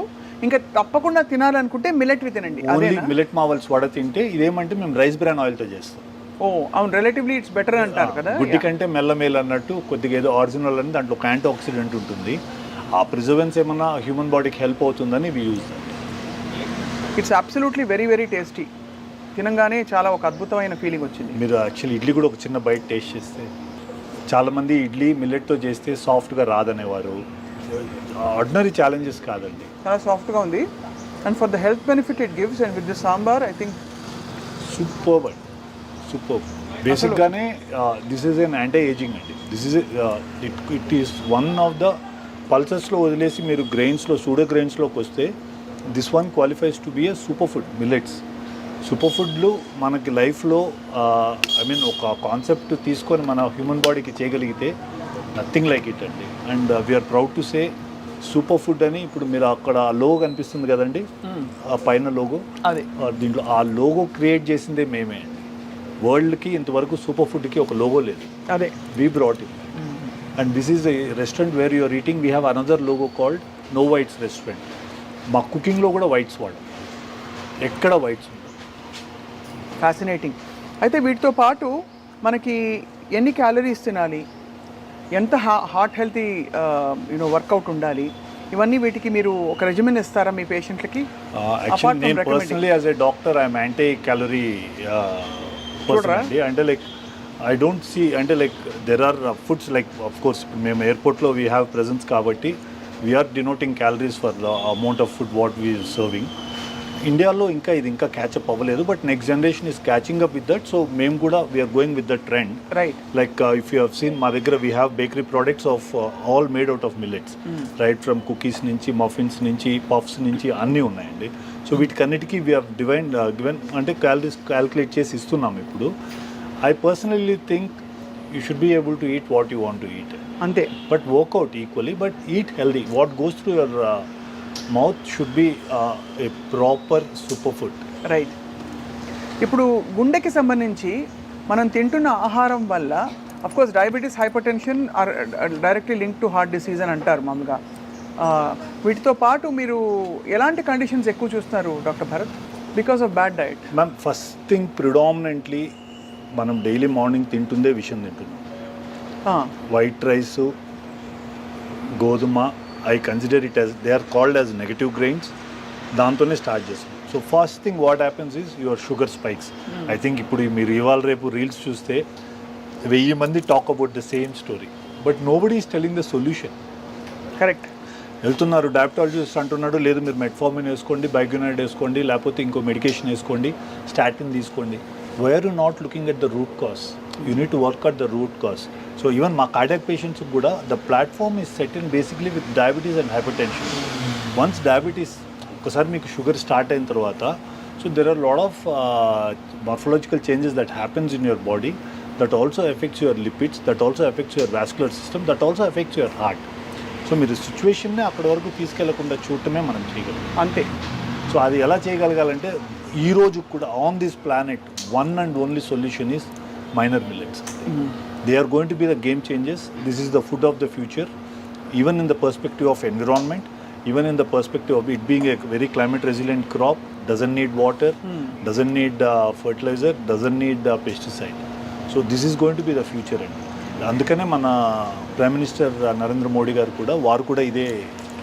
ఇంకా తప్పకుండా తినాలనుకుంటే మిల్లెట్వి తినండి. ఓన్లీ మిల్లెట్ మావల్స్ వడ తింటే ఇదేమంటే మేము రైస్ బ్రాన్ ఆయిల్తో చేస్తాం. అవును, రిలేటివ్లీ ఇట్స్ బెటర్ అంటారు కదా. గుడ్డి కంటే మెల్లమేలు అన్నట్టు కొద్దిగా ఏదో ఆరిజినల్ అని దాంట్లో ఒక యాంటీ ఆక్సిడెంట్ ఉంటుంది. ఆ ప్రిజర్వెన్స్ ఏమన్నా హ్యూమన్ బాడీకి హెల్ప్ అవుతుందని we use that. It's absolutely very very tasty. తినగానే చాలా ఒక అద్భుతమైన ఫీలింగ్ వచ్చింది. మీరు యాక్చువల్లీ ఇడ్లీ కూడా ఒక చిన్న బైట్ టేస్ట్ చేస్తే, చాలామంది ఇడ్లీ మిల్లెట్తో చేస్తే సాఫ్ట్గా రాదనేవారు, ఆర్డినరీ ఛాలెంజెస్ కాదండి. చాలా సాఫ్ట్గా ఉంది. And for the health benefit it gives and with the sambar I think superb అండి, సూపర్బ్. బేసిక్గానే this is an anti ageing అండి. This is it is one of the పల్సెస్లో వదిలేసి మీరు గ్రెయిన్స్లో సూడో గ్రెయిన్స్లోకి వస్తే this one qualifies to be a super food. Millets super ఫుడ్లు మనకి లైఫ్లో ఐ మీన్ ఒక కాన్సెప్ట్ తీసుకొని మన హ్యూమన్ బాడీకి చేయగలిగితే నథింగ్ లైక్ ఇట్ అండి. And we're proud to say super food అని. ఇప్పుడు మీరు అక్కడ లోగో కనిపిస్తుంది కదండి, ఆ పైన లోగో, అదే దీంట్లో ఆ లోగో క్రియేట్ చేసిందే మేమే అండి. వరల్డ్కి ఇంతవరకు సూపర్ ఫుడ్కి ఒక లోగో లేదు. అదే we brought it. And this is a restaurant where you're eating. We have another logo called no whites restaurant. మా కుకింగ్లో కూడా వైట్స్ వాడు, ఎక్కడ వైట్స్. ఫ్యాసినేటింగ్. అయితే వీటితో పాటు మనకి ఎన్ని క్యాలరీస్ తినాలి, ఎంత హార్ట్ హెల్తీ వర్కౌట్ ఉండాలి, ఇవన్నీ వీటికి మీరు ఒక రెజిమెన్ ఇస్తారా మీ పేషెంట్లకి? యాక్చువల్లీ నేను personally as a doctor I'm anti calorie person అండి. అంటే లైక్ ఐ డోంట్ సీ, అంటే like there are foods like of course మేము ఎయిర్పోర్ట్లో వీ హ్యావ్ ప్రెజెన్స్ కాబట్టి we're denoting calories for the amount of food what we serving. ఇండియాలో ఇంకా ఇది ఇంకా క్యాచప్ అవ్వలేదు, but next generation is catching up with that. So మేము కూడా we're going with the trend. Right. Like if you have seen మా దగ్గర we have bakery products of all made out of millets, right from cookies నుంచి muffins నుంచి puffs నుంచి అన్నీ ఉన్నాయండి. So వీటికన్నిటికీ వీ హ్యావ్ గివెన్ అంటే క్యాలరీస్ క్యాల్కులేట్ చేసి ఇస్తున్నాం ఇప్పుడు. I personally think you should be able to eat what you want to eat. అంతే. But work out equally, but eat healthy. What goes through your mouth should be a proper super food. Right. ఇప్పుడు గుండెకి సంబంధించి మనం తింటున్న ఆహారం వల్ల of course diabetes, hyper tension are directly link to heart disease అని అంటారు మామూలుగా. వీటితో పాటు మీరు ఎలాంటి కండిషన్స్ ఎక్కువ చూస్తున్నారు doctor Bharat because of bad diet? Ma'am, first thing predominantly మనం డైలీ మార్నింగ్ తింటుందే విషయం తింటున్నాం. వైట్ రైసు, గోధుమ, I consider it as they are called as negative grains. దాంతోనే స్టార్ట్ చేస్తాం. So first thing what happens is your sugar spikes. I think ఇప్పుడు మీరు ఇవాళ రేపు రీల్స్ చూస్తే 1000 మంది talk about the same story, but nobody is telling the solution. Correct. వెళ్తున్నారు diabetologist అంటున్నాడు, లేదు మీరు మెట్ఫార్మిన్ వేసుకోండి, బైగ్యునైడ్ వేసుకోండి, లేకపోతే ఇంకో మెడికేషన్ వేసుకోండి, స్టాటిన్ తీసుకోండి. Why are you not looking at the root cause? You need to work at the root cause. So even మా కార్డియాక్ పేషెంట్స్ కూడా the platform is set in basically with diabetes and hypertension. Once diabetes ఒకసారి మీకు sugar start అయిన తర్వాత, so there are lot of morphological changes that happens in your body that also effects your lipids, that also effects your vascular system, that also effects your heart. So మీరు సిచ్యువేషన్నే అక్కడి వరకు తీసుకెళ్లకుండా చూడటమే మనం చేయగలం. అంతే. So అది ఎలా చేయగలగాలంటే ఈ రోజు కూడా on this planet one and only solution is minor millets. They are going to be the game changes. This is the food of the future, even in the perspective of environment, even in the perspective of it being a very climate resilient crop, doesn't need water, doesn't need fertilizer, doesn't need pesticide. So this is going to be the future. అందుకనే మన prime minister Narendra Modi గారు కూడా వారు కూడా ఇదే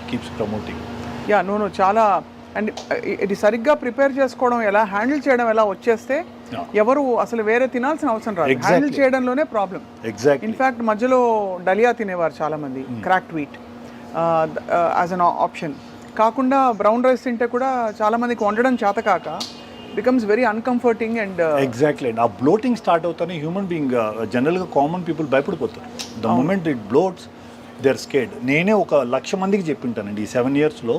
keeps promoting. Yeah no చాలా. And ఇది సరిగ్గా ప్రిపేర్ చేసుకోవడం ఎలా, హ్యాండిల్ చేయడం ఎలా వచ్చేస్తే ఎవరు అసలు వేరే తినాల్సిన అవసరం రాదు. హ్యాండిల్ చేయడంలోనే ప్రాబ్లం. ఎగ్జాక్ట్లీ. ఇన్ఫ్యాక్ట్ మధ్యలో డలియా తినేవారు చాలామంది, cracked wheat as an option కాకుండా బ్రౌన్ రైస్ తింటే కూడా చాలామందికి వండడం చేత కాక becomes very uncomforting. And exactly అండి. ఆ బ్లోటింగ్ స్టార్ట్ అవుతానే హ్యూమన్ బీయింగ్ జనరల్గా కామన్ పీపుల్ భయపడిపోతారు. The moment it bloats they are scared. నేనే 1,00,000 మందికి చెప్పింటానండి ఈ 7 yearsలో,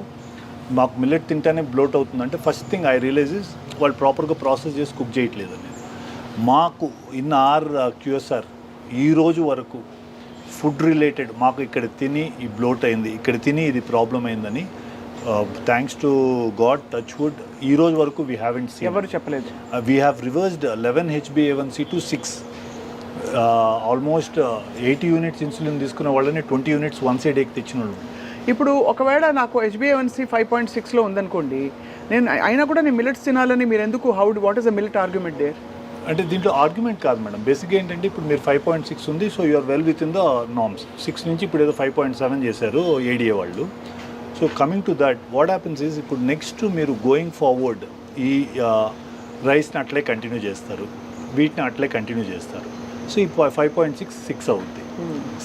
మాకు మిల్లెట్ తింటేనే బ్లోట్ అవుతుందంటే first thing I realize is వాళ్ళు ప్రాపర్గా ప్రాసెస్ చేసి కుక్ చేయట్లేదని. మాకు ఇన్ ఆర్ క్యూఎస్ఆర్ ఈ రోజు వరకు ఫుడ్ రిలేటెడ్ మాకు ఇక్కడ తిని ఈ బ్లోట్ అయింది, ఇక్కడ తిని ఇది ప్రాబ్లం అయిందని thanks to God touch wood ఈ రోజు వరకు వీ హ్యావెంట్ సీన్. ఎవరు చెప్పలేదు. We have reversed 11 HbA1c to 6. Almost 80 units insulin తీసుకున్న వాళ్ళని 20 units వన్స్ ఏ డేకి తెచ్చిన వాళ్ళు. ఇప్పుడు ఒకవేళ నాకు HbA1c 5.6లో ఉందనుకోండి, నేను అయినా కూడా నేను మిల్లెట్స్ తినాలని మీరు ఎందుకు, what is the millet argument there? అంటే దీంట్లో ఆర్గ్యుమెంట్ కాదు మేడం. బేసిక్గా ఏంటంటే ఇప్పుడు మీరు 5.6 ఉంది, so you're well within the norms. 6 నుంచి ఇప్పుడు ఏదో 5.7 చేశారు ADA వాళ్ళు. So coming to that what happens is ఇప్పుడు నెక్స్ట్ మీరు గోయింగ్ ఫార్వర్డ్ ఈ రైస్ని అట్లే కంటిన్యూ చేస్తారు, వీటిని అట్లే కంటిన్యూ చేస్తారు. సో ఇప్పుడు 5.6 6 అవుద్ది,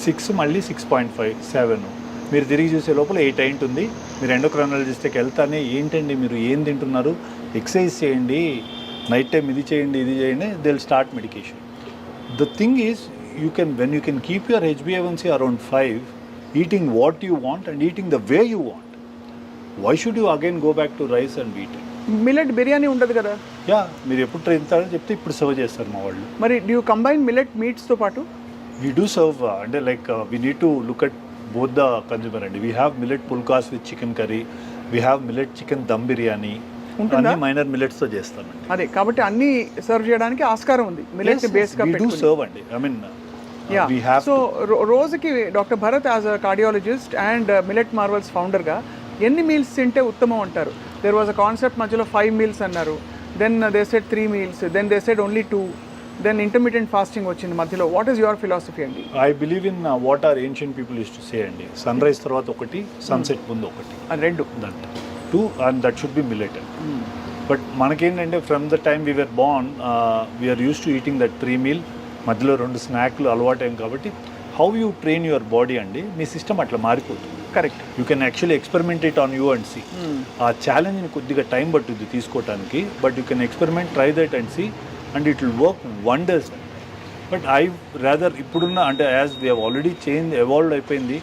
6 మళ్ళీ 6.5 7 మీరు తిరిగి చూసే లోపల 8 అయింటుంది. మీరు ఎండోక్రైనాలజిస్ట్కి వెళ్తానే ఏంటండి మీరు ఏం తింటున్నారు, ఎక్సర్సైజ్ చేయండి, నైట్ టైం ఇది చేయండి ఇది చేయండి, they will start medication. The thing is when you can keep your HbA1c around 5, eating what you want and eating the way you want, why should you again go back to rice and wheat? Millet biryani ఉండదు కదా? Yeah, మీరు ఎప్పుడు తింటారని చెప్తే ఇప్పుడు serve చేస్తారు మా వాళ్ళు. మరి డూ యూ కంబైన్ మిల్లెట్ మీట్స్తో పాటు? వీ డూ సర్వ్, అంటే like we need to look at both the consumer అండి. We have millet phulkas with chicken curry, we have millet chicken dum biryani, అన్ని మైనర్ మిల్లెట్స్తో చేస్తామండి. అదే కాబట్టి అన్ని సర్వ్ చేయడానికి ఆస్కారం ఉంది మిల్లెట్ బేస్గా పెట్టుకుని. డూ సర్వ్ అండి, ఐ మీన్ సో రోజుకి doctor Bharat as a cardiologist and millet marvels ఫౌండర్గా ఎన్ని మీల్స్ తింటే ఉత్తమం అంటారు? దేర్ వాజ్ అ కాన్సెప్ట్ మధ్యలో 5 మీల్స్ అన్నారు, then they said 3 meals, then they said only 2, then intermediate fasting వచ్చింది మధ్యలో. వాట్ ఈస్ యువర్ ఫిలాసఫీ అండి? I believe in what are ancient people use to say అండి, sunrise తర్వాత ఒకటి, sunset ముందు ఒకటి, రెండు, that 2 and that should be millet. But మనకేంటంటే from the time we were born we're use to eating that 3 meal, మధ్యలో 2 స్నాక్లు అలవాటైం కాబట్టి how you train your body అండి, మీ సిస్టమ్ అట్లా మారిపోతుంది. Correct. You can actually experiment it on you and see. ఆ ఛాలెంజ్ని కొద్దిగా టైం పట్టుద్ది తీసుకోవడానికి, but you can experiment, try that and see, and it will work wonders. But I rather ఇప్పుడున్న అంటే as we have already evolve అయిపోయింది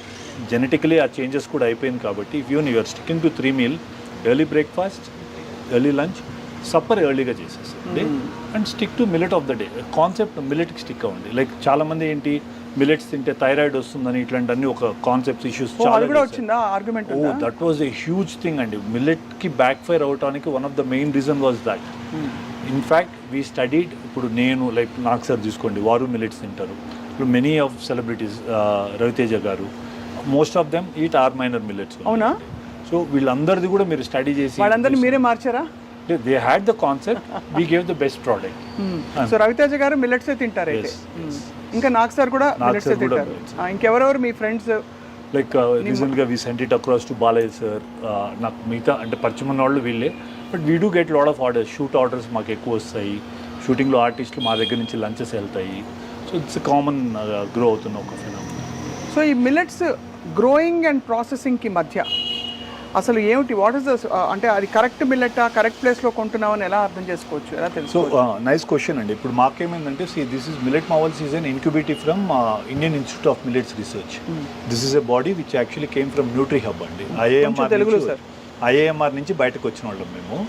genetically, ఆ changes కూడా అయిపోయింది కాబట్టి if you you're sticking to 3 meal, early breakfast, early lunch, supper ఎర్లీగా చేసేసండి, and stick to millet of the day. Concept మిల్లెట్కి stick అవ్వండి. లైక్ చాలామంది ఏంటి మిల్లెట్స్ తింటే థైరాయిడ్ వస్తుందని ఇట్లాంటి ఒక కాన్సెప్ట్స్ ఇష్యూస్ చాలా వచ్చిందా argument? That was A huge thing అండి. మిల్లెట్కి బ్యాక్ ఫైర్ అవడానికి one of the main reason was that. In fact we studied, ఇప్పుడు నేను లైక్ నాకు సార్ తీసుకోండి, వారు మిల్లెట్స్ తింటారు. ఇప్పుడు many of celebrities, Ravi Teja garu, most of them eat are minor millets. అవునా? సో వీళ్ళందరిది కూడా మీరు స్టడీ చేసి వాళ్ళందరినీ మీరే మార్చారా? They had the concept, we gave the best product. So Ravi Teja garu మిల్లెట్సే తింటారు అయితే. ఇంకా నాగ్ సార్ కూడా మిల్లెట్సే తింటారు. ఇంకెవరెవరు మీ ఫ్రెండ్స్? లైక్ రీసెంట్గా we sent it across to Balayya sir. నాకు మిగతా అంటే పరిచయం ఉన్న వాళ్ళు వీళ్ళే, but we do get lot of orders, shoot orders మాకు ఎక్కువ వస్తాయి. షూటింగ్లో ఆర్టిస్టులు మా దగ్గర నుంచి లంచెస్ వెళ్తాయి. సో ఇట్స్ కామన్ గ్రో అవుతున్న ఒక ఫినామినా. సో ఈ మిల్లెట్స్ గ్రోయింగ్ అండ్ ప్రాసెసింగ్కి మధ్య అసలు ఏమిటి, వాట్ ఇస్ ద, అంటే అది కరెక్ట్ మిల్లెట్, కరెక్ట్ ప్లేస్లో కొంటున్నామని ఎలా అర్థం చేసుకోవచ్చు, ఎలా తెలుసు? సో నైస్ క్వశ్చన్ అండి. ఇప్పుడు మాకేమైందంటే this is millet marvels is an incubative from Indian institute of millets research. This is a body which actually came from Nutri Hub అండి. ఐఏఎంఆర్ నుంచి బయటకు వచ్చిన వాళ్ళం మేము.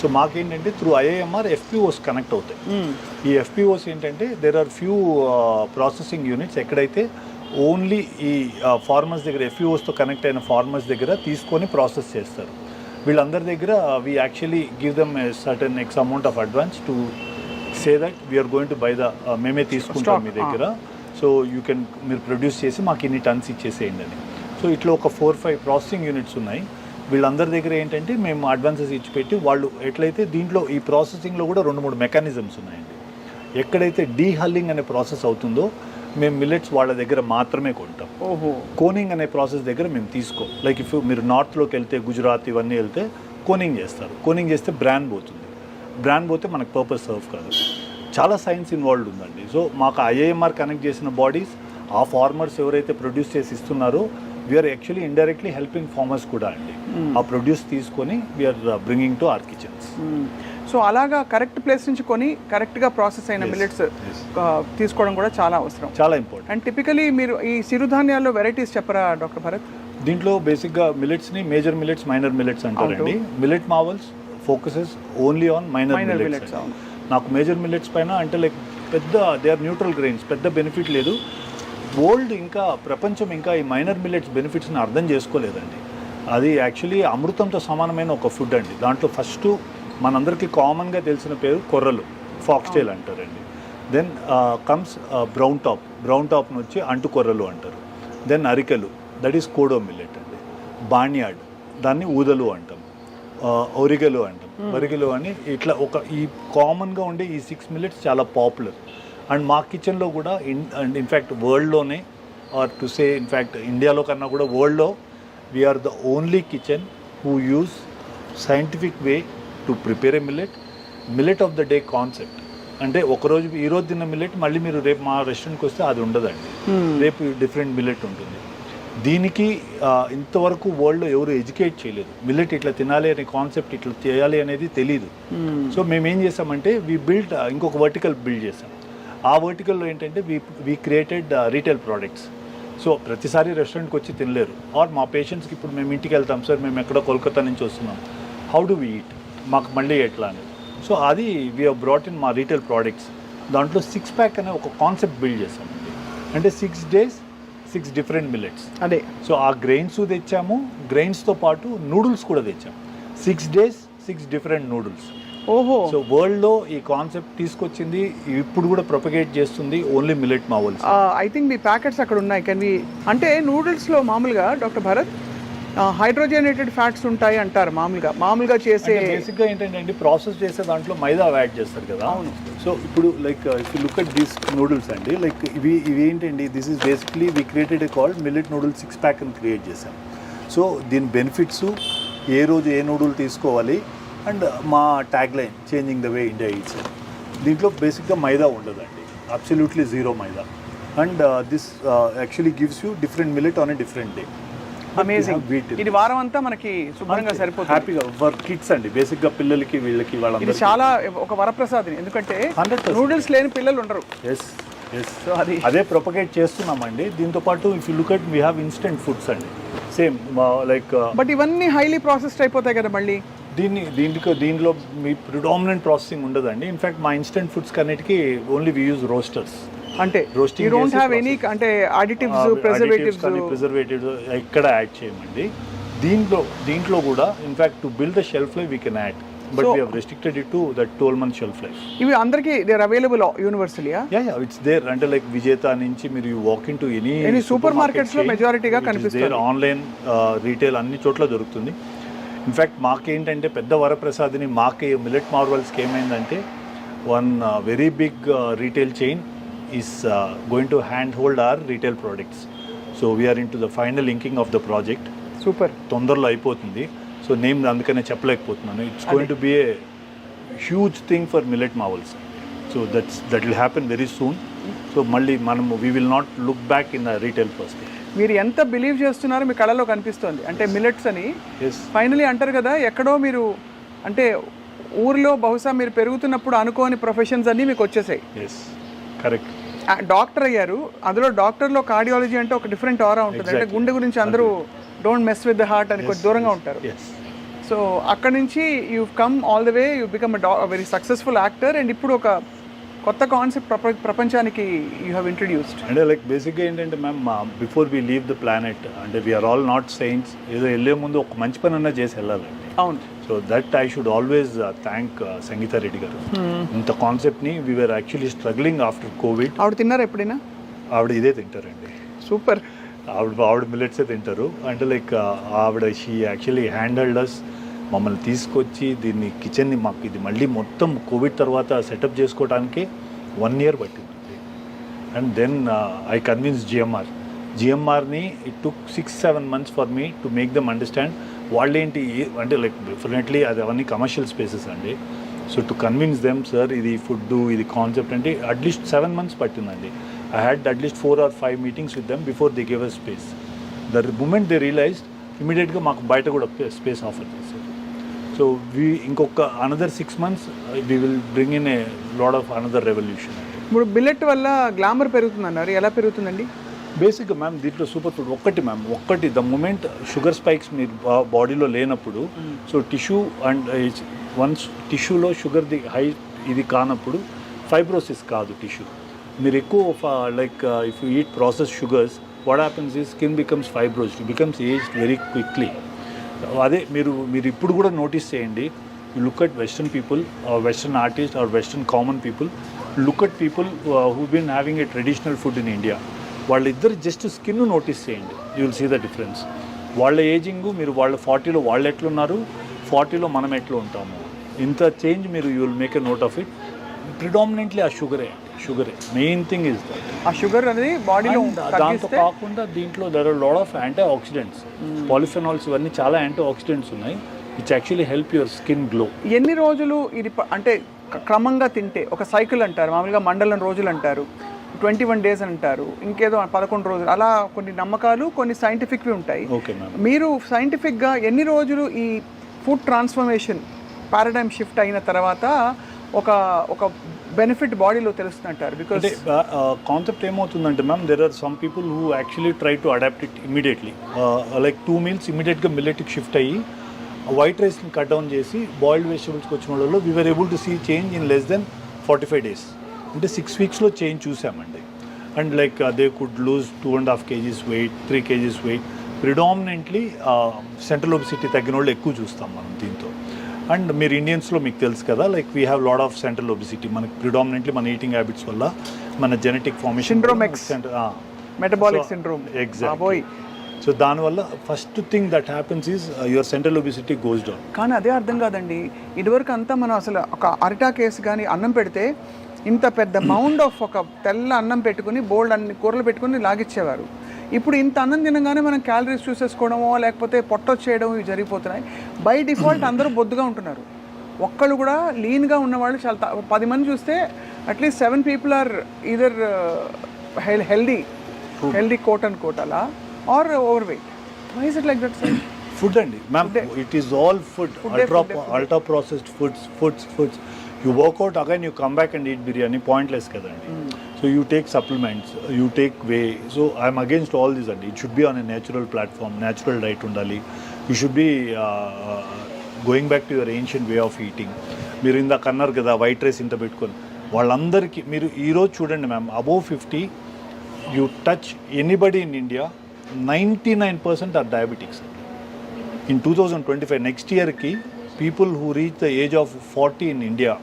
సో మాకేంటంటే త్రూ ఐఏఎంఆర్ ఎఫ్పిఓస్ కనెక్ట్ అవుతాయి. ఈ ఎఫ్పిఓస్ ఏంటంటే there are few processing units ఎక్కడైతే ఓన్లీ ఈ ఫార్మర్స్ దగ్గర, ఎఫ్పిఓస్తో కనెక్ట్ అయిన ఫార్మర్స్ దగ్గర తీసుకొని ప్రాసెస్ చేస్తారు. వీళ్ళందరి దగ్గర we actually give them a certain ex amount of advance to say that we're going to buy the, మేమే తీసుకుంటాం మీ దగ్గర, సో యూ కెన్ మీరు ప్రొడ్యూస్ చేసి మాకు ఇన్ని టన్స్ ఇచ్చేసేయండి అని. సో ఇట్లా ఒక 4-5 ప్రాసెసింగ్ యూనిట్స్ ఉన్నాయి. వీళ్ళందరి దగ్గర ఏంటంటే మేము అడ్వాన్సెస్ ఇచ్చిపెట్టి వాళ్ళు ఎట్లయితే దీంట్లో ఈ ప్రాసెసింగ్లో కూడా 2-3 మెకానిజమ్స్ ఉన్నాయండి. ఎక్కడైతే డీహల్లింగ్ అనే ప్రాసెస్ అవుతుందో మేము మిల్లెట్స్ వాళ్ళ దగ్గర మాత్రమే కొంటాం. కోనింగ్ అనే ప్రాసెస్ దగ్గర మేము తీసుకో. లైక్ ఇఫ్ మీరు నార్త్లోకి వెళ్తే, గుజరాత్ ఇవన్నీ వెళ్తే కోనింగ్ చేస్తారు. కోనింగ్ చేస్తే బ్రాండ్ పోతుంది. బ్రాండ్ పోతే మనకు పర్పస్ సర్వ్ కాదు. చాలా సైన్స్ ఇన్వాల్వ్డ్ ఉందండి. సో మాకు ఐఏఎంఆర్ కనెక్ట్ చేసిన బాడీస్, ఆ ఫార్మర్స్ ఎవరైతే ప్రొడ్యూస్ చేసి ఇస్తున్నారో we're actually indirectly helping farmers కూడా అండి. ఆ ప్రొడ్యూస్ తీసుకొని we're bringing to our kitchens. So అలాగా కరెక్ట్ ప్లేస్ నుంచి కొని కరెక్ట్గా ప్రాసెస్ అయిన మిల్లెట్స్ తీసుకోవడం కూడా చాలా అవసరం, చాలా ఇంపార్టెంట్. అండ్ టిపికలీ మీరు ఈ సిరుధాన్యాల్లో వెరైటీస్ చెప్పరా డాక్టర్ భరత్? దీంట్లో బేసిక్గా మిల్లెట్స్ని మేజర్ మిల్లెట్స్, మైనర్ మిల్లెట్స్ అంటారండి. Millet marvels focuses only on minor millets. నాకు మేజర్ మిల్లెట్స్ పైన అంటే లైక్ పెద్ద దే ఆర్ న్యూట్రల్ గ్రెయిన్స్, పెద్ద బెనిఫిట్ లేదు. వరల్డ్ ఇంకా ప్రపంచం ఇంకా ఈ మైనర్ మిల్లెట్స్ బెనిఫిట్స్ని అర్థం చేసుకోలేదండి. అది యాక్చువల్లీ అమృతంతో సమానమైన ఒక ఫుడ్ అండి. దాంట్లో ఫస్ట్ మనందరికీ కామన్గా తెలిసిన పేరు కొర్రలు, ఫాక్స్టైల్ అంటారండి. దెన్ కమ్స్ బ్రౌన్ టాప్ నుంచి అంటు కొర్రలు అంటారు. దెన్ అరికెలు, దట్ ఈస్ కోడో మిల్లెట్ అండి. బాణ్యాడ్, దాన్ని ఊదలు అంటాం. ఒరిగెలు అంటాం, ఒరిగెలు అని ఇట్లా ఒక ఈ కామన్గా ఉండే ఈ 6 మిల్లెట్స్ చాలా పాపులర్. అండ్ మా కిచెన్లో కూడా ఇన్ఫ్యాక్ట్ వరల్డ్లోనే, ఆర్ టు సే ఇన్ఫ్యాక్ట్ ఇండియాలో కన్నా కూడా వరల్డ్లో we're the only kitchen who use scientific way to prepare a millet of the day concept. అంటే ఒకరోజు ఈరోజు తిన్న మిల్లెట్ మళ్ళీ మీరు రేపు మా రెస్టారెంట్కి వస్తే అది ఉండదండి. రేపు డిఫరెంట్ మిల్లెట్ ఉంటుంది. దీనికి ఇంతవరకు వరల్డ్లో ఎవరు ఎడ్యుకేట్ చేయలేదు. మిల్లెట్ ఇట్లా తినాలి అనే కాన్సెప్ట్, ఇట్లా చేయాలి అనేది తెలియదు. సో మేము ఏం చేసామంటే ఇంకొక వర్టికల్ బిల్డ్ చేసాం. ఆ వర్టికల్లో ఏంటంటే we created retail products. So ప్రతిసారి రెస్టారెంట్కి వచ్చి తినలేరు. ఆర్ మా పేషెంట్స్కి ఇప్పుడు మేము ఇంటికి వెళ్తాం, సార్ మేము ఎక్కడో కోల్కతా నుంచి వస్తున్నాం, హౌ డు వీ ఈట్, మాకు మళ్ళీ ఎట్లా అని. సో అది వీ హ్యావ్ బ్రాట్ ఇన్ మా రీటైల్ ప్రోడక్ట్స్. దాంట్లో 6 ప్యాక్ అనే ఒక కాన్సెప్ట్ బిల్డ్ చేసామండి. అంటే 6 days 6 డిఫరెంట్ మిల్లెట్స్. అదే. సో ఆ గ్రెయిన్స్ తెచ్చాము, గ్రెయిన్స్తో పాటు నూడిల్స్ కూడా తెచ్చాము. 6 days 6 డిఫరెంట్ నూడిల్స్. ఓహో. సో వరల్డ్లో ఈ కాన్సెప్ట్ తీసుకొచ్చింది, ఇప్పుడు కూడా ప్రొపగేట్ చేస్తుంది only millet marvels. I think me packets అక్కడ ఉన్నాయి. అంటే నూడిల్స్లో మామూలుగా డాక్టర్ భరత్ హైడ్రోజనేటెడ్ ఫ్యాట్స్ ఉంటాయి అంటారు మామూలుగా చేసే. బేసిక్గా ఏంటంటే ప్రాసెస్ చేసే దాంట్లో మైదా యాడ్ చేస్తారు కదా. అవును. సో ఇప్పుడు like if you look at these noodles అండి, లైక్ ఇవి ఏంటండి, this is basically we created a called millet noodles 6 pack అని క్రియేట్ చేశాం. సో దీని బెనిఫిట్స్, ఏ రోజు ఏ నూడిల్ తీసుకోవాలి, అండ్ మా tag line changing the way India eats. దీంట్లో బేసిక్గా మైదా ఉండదండి, absolutely zero maida. And this actually gives you different millet on a different day. Amazing. ఇది వారం అంతా మనకి శుభ్రంగా సరిపోతుంది. హ్యాపీగా ఫర్ కిడ్స్ అండి, బేసిక్గా పిల్లలకి వీళ్ళకి ఇది చాలా ఒక వరప్రసాదం. ఎందుకంటే నూడిల్స్ లేని పిల్లలు ఉండరు. సో అదే ప్రొపగేట్ చేస్తున్నామండి. దీంతో పాటు if you look at we have instant foods అండి, సేమ్ లైక్. బట్ ఇవన్నీ హైలీ ప్రాసెస్డ్ అయిపోతాయి కదా మళ్ళీ. దీంట్లో మీ ప్రిడామినెంట్ ప్రాసెసింగ్ ఉండదండి. ఇన్ఫాక్ట్ మా ఇన్స్టెంట్ ఫుడ్స్ కన్నిటికి ఓన్లీ వీ యూజ్ రోస్టర్స్. అంటే యు డోంట్ హావ్ ఎనీ అంటే అడిటివ్స్, ప్రిజర్వేటివ్స్ ఎక్కడ యాడ్ చేయమండి. దీంట్లో కూడా in fact to build the shelf life we can add, but we have restricted it to that 12 month shelf life. ఇవి అందరికీ they are available universally. It's there. అంటే like Vijetha నుంచి మీరు you walk in to any supermarkets లో మెజారిటీగా కనిపిస్తుంది. Online retail అన్ని చోట్ల దొరుకుతుంది. ఇన్ఫాక్ట్ మాకేంటంటే పెద్ద వరప్రసాదిని మాకే మిల్లెట్ మార్వల్స్కి ఏమైందంటే, one very big retail chain is going to handhold our retail products. So we are into the final inking of the project. Super. తొందరలో అయిపోతుంది. సో నేమ్ అందుకనే చెప్పలేకపోతున్నాను. It's going to be a huge thing for millet marvels. So that will happen very soon. So మళ్ళీ మనము we will not look back in the retail first. మీరు ఎంత believe చేస్తున్నారో మీ కళలో కనిపిస్తుంది. అంటే మిల్లెట్స్ అని ఫైనలీ అంటారు కదా, ఎక్కడో మీరు అంటే ఊరిలో బహుశా మీరు పెరుగుతున్నప్పుడు అనుకోని ప్రొఫెషన్స్ అన్నీ మీకు వచ్చేసాయి. కరెక్ట్. డాక్టర్ అయ్యారు. అందులో డాక్టర్లో కార్డియాలజీ అంటే ఒక డిఫరెంట్ ఆరా ఉంటుంది. అంటే గుండె గురించి అందరూ don't mess with the heart అని కొంచెం దూరంగా ఉంటారు. సో అక్కడ నుంచి you come all the way, you become very successful actor. And ఇప్పుడు ఒక కొత్త కాన్సెప్ట్ ప్రపంచానికి యూ హ్యావ్ ఇంట్రడ్యూస్డ్. అంటే లైక్ బేసిక్గా ఏంటంటే ma'am, before we leave the planet, అంటే వీఆర్ ఆల్ నాట్ సైన్స్, ఏదో వెళ్ళే ముందు ఒక మంచి పని అన్నా చేసి వెళ్ళాలండి. అవును. So that I should always thank Sangeetha Reddy garu. ఇంత కాన్సెప్ట్ని we're actually struggling after Covid. ఆవిడ తిన్నారా ఎప్పుడైనా? ఆవిడ ఇదే తింటారండి. సూపర్. ఆవిడ మిల్లెట్సే తింటారు. అంటే లైక్ ఆవిడ షీ యాక్చువల్లీ హ్యాండిల్డ్ అస్. మమ్మల్ని తీసుకొచ్చి దీన్ని కిచెన్ని మాకు ఇది మళ్ళీ మొత్తం కోవిడ్ తర్వాత సెటప్ చేసుకోవడానికి 1 year పట్టింది. అండ్ దెన్ ఐ కన్విన్స్ జిఎంఆర్ని it took 6-7 months for me to make them understand. వాళ్ళేంటి అంటే లైక్ డెఫినెట్లీ అది అవన్నీ కమర్షియల్ స్పేసెస్ అండి. So to convince them, sir ఇది ఫుడ్, ఇది కాన్సెప్ట్ అంటే అట్లీస్ట్ 7 months పట్టిందండి. I had at least 4 or 5 meetings with them before they give us space. The moment they realised, ఇమీడియట్గా మాకు బయట కూడా స్పేస్ ఆఫర్ చేశారు. సో ఇంకొక another 6 months we will bring in a lot of another revolution. ఇప్పుడు billet వల్ల glamour పెరుగుతుందన్నారు. ఎలా పెరుగుతుందండి? బేసిక్గా మ్యామ్ దీంట్లో సూపర్ ఫుడ్ ఒక్కటి ద మూమెంట్ షుగర్ స్పైక్స్ మీరు బాడీలో లేనప్పుడు, సో టిష్యూ అండ్ వన్స్ టిష్యూలో షుగర్ది హై ఇది కానప్పుడు ఫైబ్రోసిస్ కాదు టిష్యూ. మీరు ఎక్కువ like if you eat process sugars, what happens is skin becomes fibrosed, becomes aged very quickly. అదే మీరు ఇప్పుడు కూడా నోటీస్ చేయండి. You look at western people, western artist or western common people, look at people who been having a traditional food in India. వాళ్ళిద్దరు just skin notice చేయండి, you will see the difference. వాళ్ళ ageing, మీరు వాళ్ళ 40లో వాళ్ళు ఎట్లున్నారు, 40లో మనం ఎట్లా ఉంటాము, ఇంత చేంజ్ మీరు you will make a note of it. Predominantly ఆ షుగరే మెయిన్ థింగ్ ఇస్ దట్. ఆ షుగర్ అనేది బాడీలో దాంతో కాకుండా దీంట్లో there are lot of antioxidants, polyphenols, ఇవన్నీ చాలా యాంటీ ఆక్సిడెంట్స్ ఉన్నాయి which actually help your skin glow. ఎన్ని రోజులు ఇది అంటే క్రమంగా తింటే ఒక సైకిల్ అంటారు, మామూలుగా మండలం రోజులు అంటారు, 21 days అని అంటారు, ఇంకేదో 11 రోజులు, అలా కొన్ని నమ్మకాలు కొన్ని సైంటిఫిక్వి ఉంటాయి. Okay ma'am. మీరు సైంటిఫిక్గా ఎన్ని రోజులు ఈ ఫుడ్ ట్రాన్స్ఫర్మేషన్ పారాడైమ్ షిఫ్ట్ అయిన తర్వాత ఒక బెనిఫిట్ బాడీలో తెలుస్తుందంటారు? బికాజ్ అంటే కాన్సెప్ట్ ఏమవుతుందంటే ma'am, there are some people who actually try to adapt it immediately, like 2 meals ఇమీడియట్గా మిల్లెట్కి షిఫ్ట్ అయ్యి వైట్ రైస్ని కట్ డౌన్ చేసి బాయిల్డ్ వెజిటబుల్స్కి వచ్చిన వాళ్ళలో we were able to see change in less than 45 days, అంటే 6 weeksలో చేంజ్ చూసామండి. And like they could lose 2.5 kgs weight, 3 kgs weight. Predominantly central obesity తగ్గిన వాళ్ళు ఎక్కువ చూస్తాం మనం దీంతో. అండ్ మీరు ఇండియన్స్లో మీకు తెలుసు కదా, like we have lot of central obesity, మనకి ప్రిడామినెంట్లీ మన ఈటింగ్ హ్యాబిట్స్ వల్ల మన genetic formation syndrome X, metabolic syndrome. Exactly. So దానివల్ల first thing that happens is your central obesity goes down. కానీ అదే అర్థం కాదండి, ఇదివరకు అంతా మనం అసలు ఒక అరిటా కేసు కానీ అన్నం పెడితే ఇంత పెద్ద మౌండ్ ఆఫ్ ఒక తెల్ల అన్నం పెట్టుకుని బోల్డ్ అన్ని కూరలు పెట్టుకుని లాగిచ్చేవారు. ఇప్పుడు ఇంత అన్నం తినగానే మనం క్యాలరీస్ చూసేసుకోవడమో లేకపోతే పొట్టొచ్చేయడం ఇవి జరిగిపోతున్నాయి. బై డిఫాల్ట్ అందరూ బొద్దుగా ఉంటున్నారు. ఒక్కళ్ళు కూడా లీన్గా ఉన్నవాళ్ళు చాలా 10 మంది చూస్తే at least 7 people are either healthy quote and quote అలా or overweight. Why is it like that sir? Food అండి ma'am, it is all food, ultra processed foods. You work out, again you come back and eat biryani, pointless కదండి. So you take supplements, you take whey. So I'm against all this అండి. It should be on a natural platform, natural diet ఉండాలి. You should be going back to your ancient way of eating. మీరు ఇందాక అన్నారు కదా white rice ఇంత పెట్టుకొని, వాళ్ళందరికీ మీరు ఈరోజు చూడండి ma'am, above 50 you touch anybody in India, 99% are diabetics. In 2025, next year ki people who reach the age of 40 in India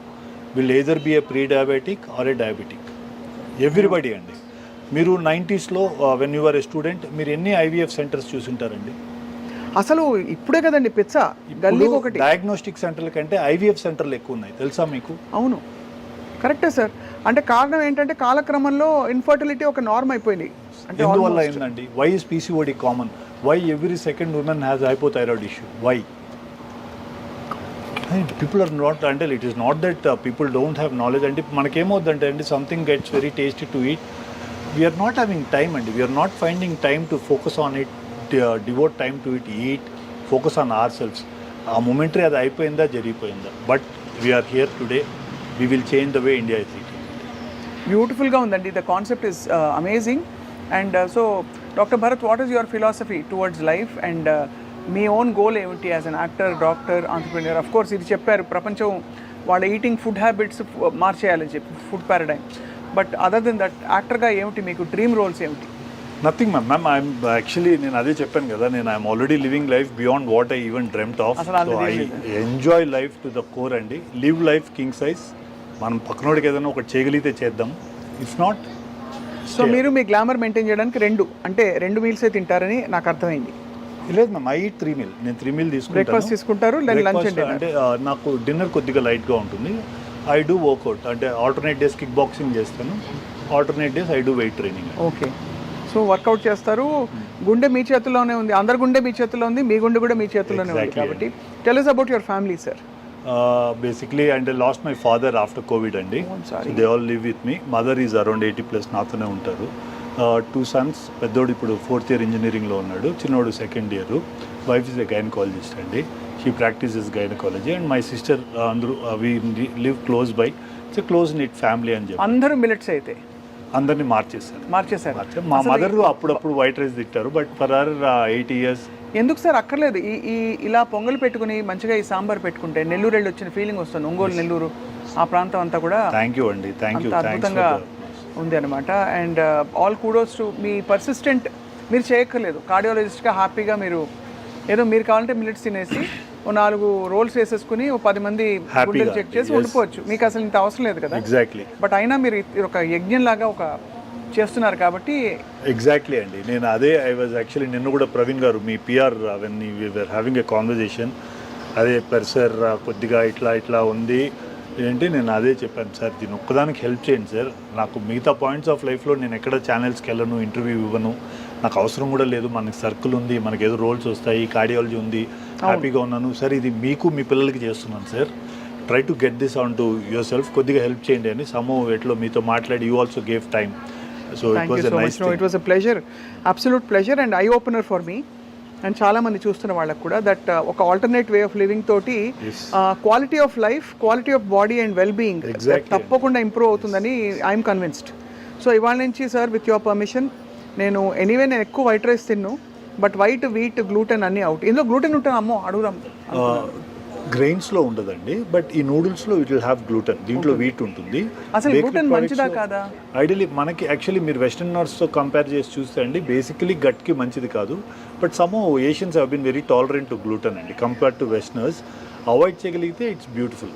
will either be a pre-diabetic or a diabetic. Everybody అండి. మీరు 90sలో when you are a student మీరు ఎన్ని IVF centres చూసుంటారండి? అసలు ఇప్పుడే కదండి పిచ్చా గల్లీకి ఒకటి. డయాగ్నోస్టిక్ సెంటర్ల కంటే IVF సెంటర్లు ఎక్కువ ఉన్నాయి, తెలుసా మీకు? అవును, కరెక్టే సార్. అంటే కారణం ఏంటంటే కాలక్రమంలో ఇన్ఫర్టిలిటీ ఒక నార్మ్ అయిపోయింది. అంటే ఎందువల్ల ఏంటండి? Why is PCOD common? Why every second women has hypothyroid issue? Why? People are not, until it is not that people don't have knowledge. And మనకేమవుతుందంటే అండి, something gets very tasty to eat, we are not having time and we are not finding time to focus on it, devote time to it, eat, focus on ourselves. ఆ momentary అది అయిపోయిందా జరిగిపోయిందా? But we're here today, we will change the way India is eating. బ్యూటిఫుల్గా ఉందండి. The concept is amazing. And so doctor Bharat, what is your philosophy towards life and మీ own goal ఏమిటి as an actor, doctor, entrepreneur? Of course ఇది చెప్పారు, ప్రపంచం వాళ్ళ eating food habits మార్చేయాలని చెప్పి, food paradigm. But other then that యాక్టర్గా ఏమిటి మీకు డ్రీమ్ రోల్స్ ఏమిటి? Nothing ma'am. ఐఎమ్ యాక్చువల్లీ, నేను అదే చెప్పాను కదా, నేను I'm already living life beyond what I even dreamt of. So I enjoy life to the core అండి. Live life king size. మనం పక్కనోడికి ఏదైనా ఒకటి చేయగలిగితే చేద్దాం. ఇఫ్ నాట్, సో మీరు మీ గ్లామర్ మెయింటైన్ చేయడానికి 2 మీల్సే తింటారని నాకు అర్థమైంది. లేదు మ్యామ్, ఐ ఈట్ 3 meal. నేను 3 meal తీసుకుంటాను. బ్రేక్ఫాస్ట్ తీసుకుంటారు, లంచ్ అంటే నాకు డిన్నర్ కొద్దిగా లైట్గా ఉంటుంది. ఐ డూ వర్కౌట్, అంటే ఆల్టర్నేట్ డేస్ కిక్ బాక్సింగ్ చేస్తాను, alternate days I do weight training. Okay, so workout చేస్తారు. గుండె మీ చేతుల్లోనే ఉంది, అందరి గుండె మీ చేతుల్లో ఉంది, మీ గుండె కూడా మీ చేతుల్లోనే ఉంది. కాబట్టి tell us about your family, sir. Basically, and I lost my father after COVID అండి. So they all live with me. Mother is around 80+ నాతోనే ఉంటారు. 2 sons, పెద్దోడు ఇప్పుడు 4th year ఇంజనీరింగ్లో ఉన్నాడు, చిన్నోడు 2nd year. Wife is a gynaecologist అండి. She practises gynaecology. And my sister, అందరూ we live close by. It's a close knit family అని చెప్పి. అందరూ మిల్లెట్స్ అయితే అందరినీ మార్చేశారు. మా మదర్ అప్పుడప్పుడు వైట్ రైస్ తింటారు, బట్ ఫర్ అవర్ 80 years. ఎందుకు సార్ అక్కర్లేదు? ఈ ఇలా పొంగల్ పెట్టుకుని మంచిగా ఈ సాంబార్ పెట్టుకుంటే నెల్లూరు వెళ్ళి వచ్చిన ఫీలింగ్ వస్తుంది. ఒంగోలు, నెల్లూరు ఆ ప్రాంతం అంతా కూడా థ్యాంక్ యూ అండి, థ్యాంక్ యూ, అద్భుతంగా ఉంది అనమాట. And all kudos to me persistent. మీరు చేయక్కర్లేదు, కార్డియాలజిస్ట్గా హ్యాపీగా మీరు ఏదో మీరు కావాలంటే మిల్లెట్స్ తినేసి 4 రోల్స్ వేసేసుకుని 10 మంది గుండెలు చెక్ చేసి ఉండిపోవచ్చు. మీకు అసలు ఇంత అవసరం లేదు కదా. ఎగ్జాక్ట్లీ. బట్ అయినా మీరు ఒక యజ్ఞంలాగా ఒక చేస్తున్నారు కాబట్టి. ఎగ్జాక్ట్లీ అండి. నేను అదే ఐ వాజ్ యాక్చువల్లీ, నిన్న కూడా ప్రవీణ్ గారు మీ PR when we were having a conversation, అదే సార్ కొద్దిగా ఇట్లా ఉంది ఏంటి, నేను అదే చెప్పాను సార్, దీని ఒక్కదానికి హెల్ప్ చేయండి సార్. నాకు మిగతా పాయింట్స్ ఆఫ్ లైఫ్లో నేను ఎక్కడ ఛానల్స్కి వెళ్ళను, ఇంటర్వ్యూ ఇవ్వను, నాకు అవసరం కూడా లేదు. మనకి సర్కిల్ ఉంది, మనకి ఏదో రోల్స్ వస్తాయి, కార్డియాలజీ ఉంది, హ్యాపీగా ఉన్నాను సార్. ఇది మీకు మీ పిల్లలకి చేస్తున్నాను sir. Try to get this on to your self, కొద్దిగా హెల్ప్ చేయండి అని సమ్ ఎట్లో మీతో మాట్లాడి, you also gave time. So it Thank was you a so nice much. No, thing. it was a pleasure, absolute pleasure and eye opener for me. And చాలా మంది చూస్తున్న వాళ్ళకి కూడా దట్ ఒక ఆల్టర్నేట్ వే ఆఫ్ లివింగ్ తోటి quality of life, quality of body and well being తప్పకుండా improve అవుతుందని I'm convinced. So ఇవాళ నుంచి సార్ విత్ యువర్ పర్మిషన్ నేను ఎక్కువ వైట్ రైస్ తిన్ను, బట్ వైట్, వీట్, గ్లూటెన్ అన్నీ అవుట్. ఇందులో గ్లూటెన్ ఉంటుంది అమ్మో అడుగుదాం. గ్రెయిన్స్లో ఉండదండి, బట్ ఈ నూడిల్స్లో ఇట్ విల్ హ్యావ్ గ్లూటెన్. దీంట్లో వీట్ ఉంటుంది. అసలు గ్లూటెన్ మంచిదా కాదా? ఐడియలీ మనకి యాక్చువల్లీ మీరు వెస్టర్న్ నట్స్తో కంపేర్ చేసి చూస్తే అండి బేసికలీ గట్కి మంచిది కాదు. But some Asians have been very tolerant to gluten అండి కంపేర్ టు వెస్టర్నర్స్. అవాయిడ్ చేయగలిగితే it's beautiful.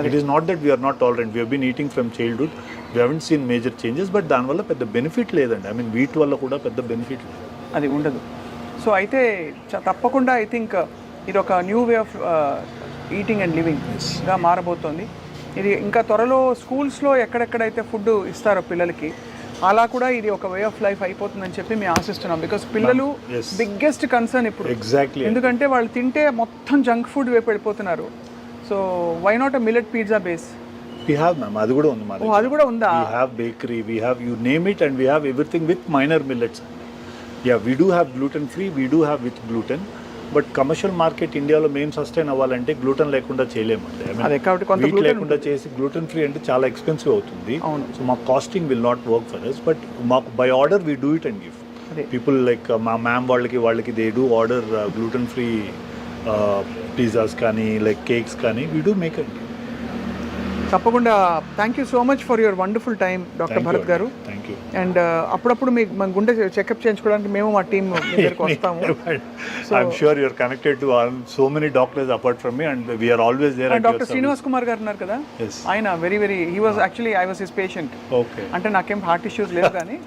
It is not that we're not tolerant, we been eating from childhood, we haven't seen major changes. But దానివల్ల పెద్ద benefit లేదండి. I mean wheat వల్ల కూడా పెద్ద benefit లేదు, అది ఉండదు. సో అయితే తప్పకుండా ఐ థింక్ ఇది ఒక new way of eating and లివింగ్గా మారబోతోంది. ఇది ఇంకా త్వరలో స్కూల్స్లో ఎక్కడెక్కడైతే ఫుడ్ ఇస్తారో పిల్లలకి అలా కూడా ఇది ఒక వే ఆఫ్ లైఫ్ అయిపోతుందని చెప్పి మేము ఆశిస్తున్నాం. బికాస్ పిల్లలు బిగ్గెస్ట్ కన్సర్న్ ఇప్పుడు. ఎగ్జాక్ట్లీ. ఎందుకంటే వాళ్ళు తింటే మొత్తం జంక్ ఫుడ్ వైపు వెళ్ళిపోతున్నారు. So why not a millet pizza base? We have, ma'am. అది కూడా ఉంది మాది. అది కూడా ఉందా? We have bakery, we have you name it, and we have everything with minor millets. Yeah, we do have gluten free, we do have with gluten. But commercial market ఇండియాలో మేము sustain అవ్వాలంటే గ్లూటెన్ లేకుండా చేయలేమండి. Wheat లేకుండా చేసి gluten free అంటే చాలా expensive అవుతుంది. సో మా costing will not work for us. But మాకు by order we do it and give people. Like మా మ్యామ్ వాళ్ళకి they do order gluten free pizzas కానీ లైక్ కేక్స్ కానీ వీ డూ మేక్ అండ్. తప్పకుండా. Thank you so much for your wonderful time doctor Bharat garu. Thank you. And అప్పుడప్పుడు మీకు మన గుండె checkup చేయించుకోవడానికి మేము మా టీం దగ్గరికి వస్తాము. I'm sure you're connected to so many doctors apart from మీ and we're always there. Doctor Srinivas Kumar garu ఉన్నారు కదా, ఆయన very he was actually I was his patient. Okay. అంటే నాకేం హార్ట్ ఇష్యూస్ లేవు కానీ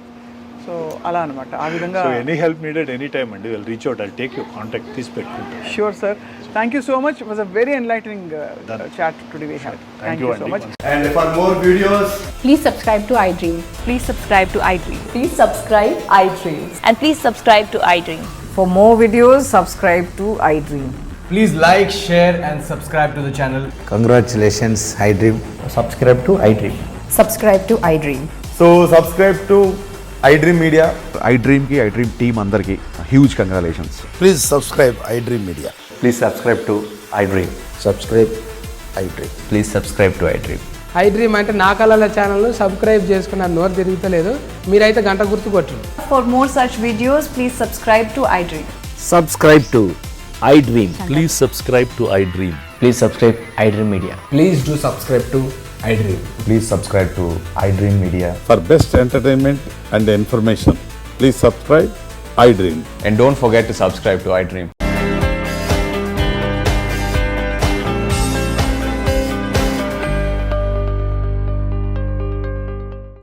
సో అలా అనమాట. ఆ విధంగా any help needed any time అండి will reach out. I'll take you contact తీసి పెట్టుకుంటాను. Sure sir. Thank you so much. It was a very enlightening chat today we had. Thank you so much. And for more videos, please subscribe to iDream. Please subscribe to iDream. Please subscribe iDream. And please subscribe to iDream. For more videos, subscribe to iDream. Please like, share and subscribe to the channel. Congratulations, iDream. Subscribe to iDream. Subscribe to iDream. So subscribe to iDream Media. iDream ki iDream team andarki huge congratulations. Please subscribe iDream Media. Please subscribe to iDream. Subscribe iDream. Please subscribe to iDream. iDream అంటే నా కళల ఛానల్ను subscribe చేసుకున్న నోరు తిరుగుతలేదు. మీరైతే గంట గుర్తు కొట్టండి. For more such videos, please subscribe to iDream. Subscribe to iDream. Please subscribe to iDream. Please subscribe iDream Media. Please do subscribe to iDream. Please subscribe to iDream Media. For best entertainment and information, please subscribe iDream. And don't forget to subscribe to iDream.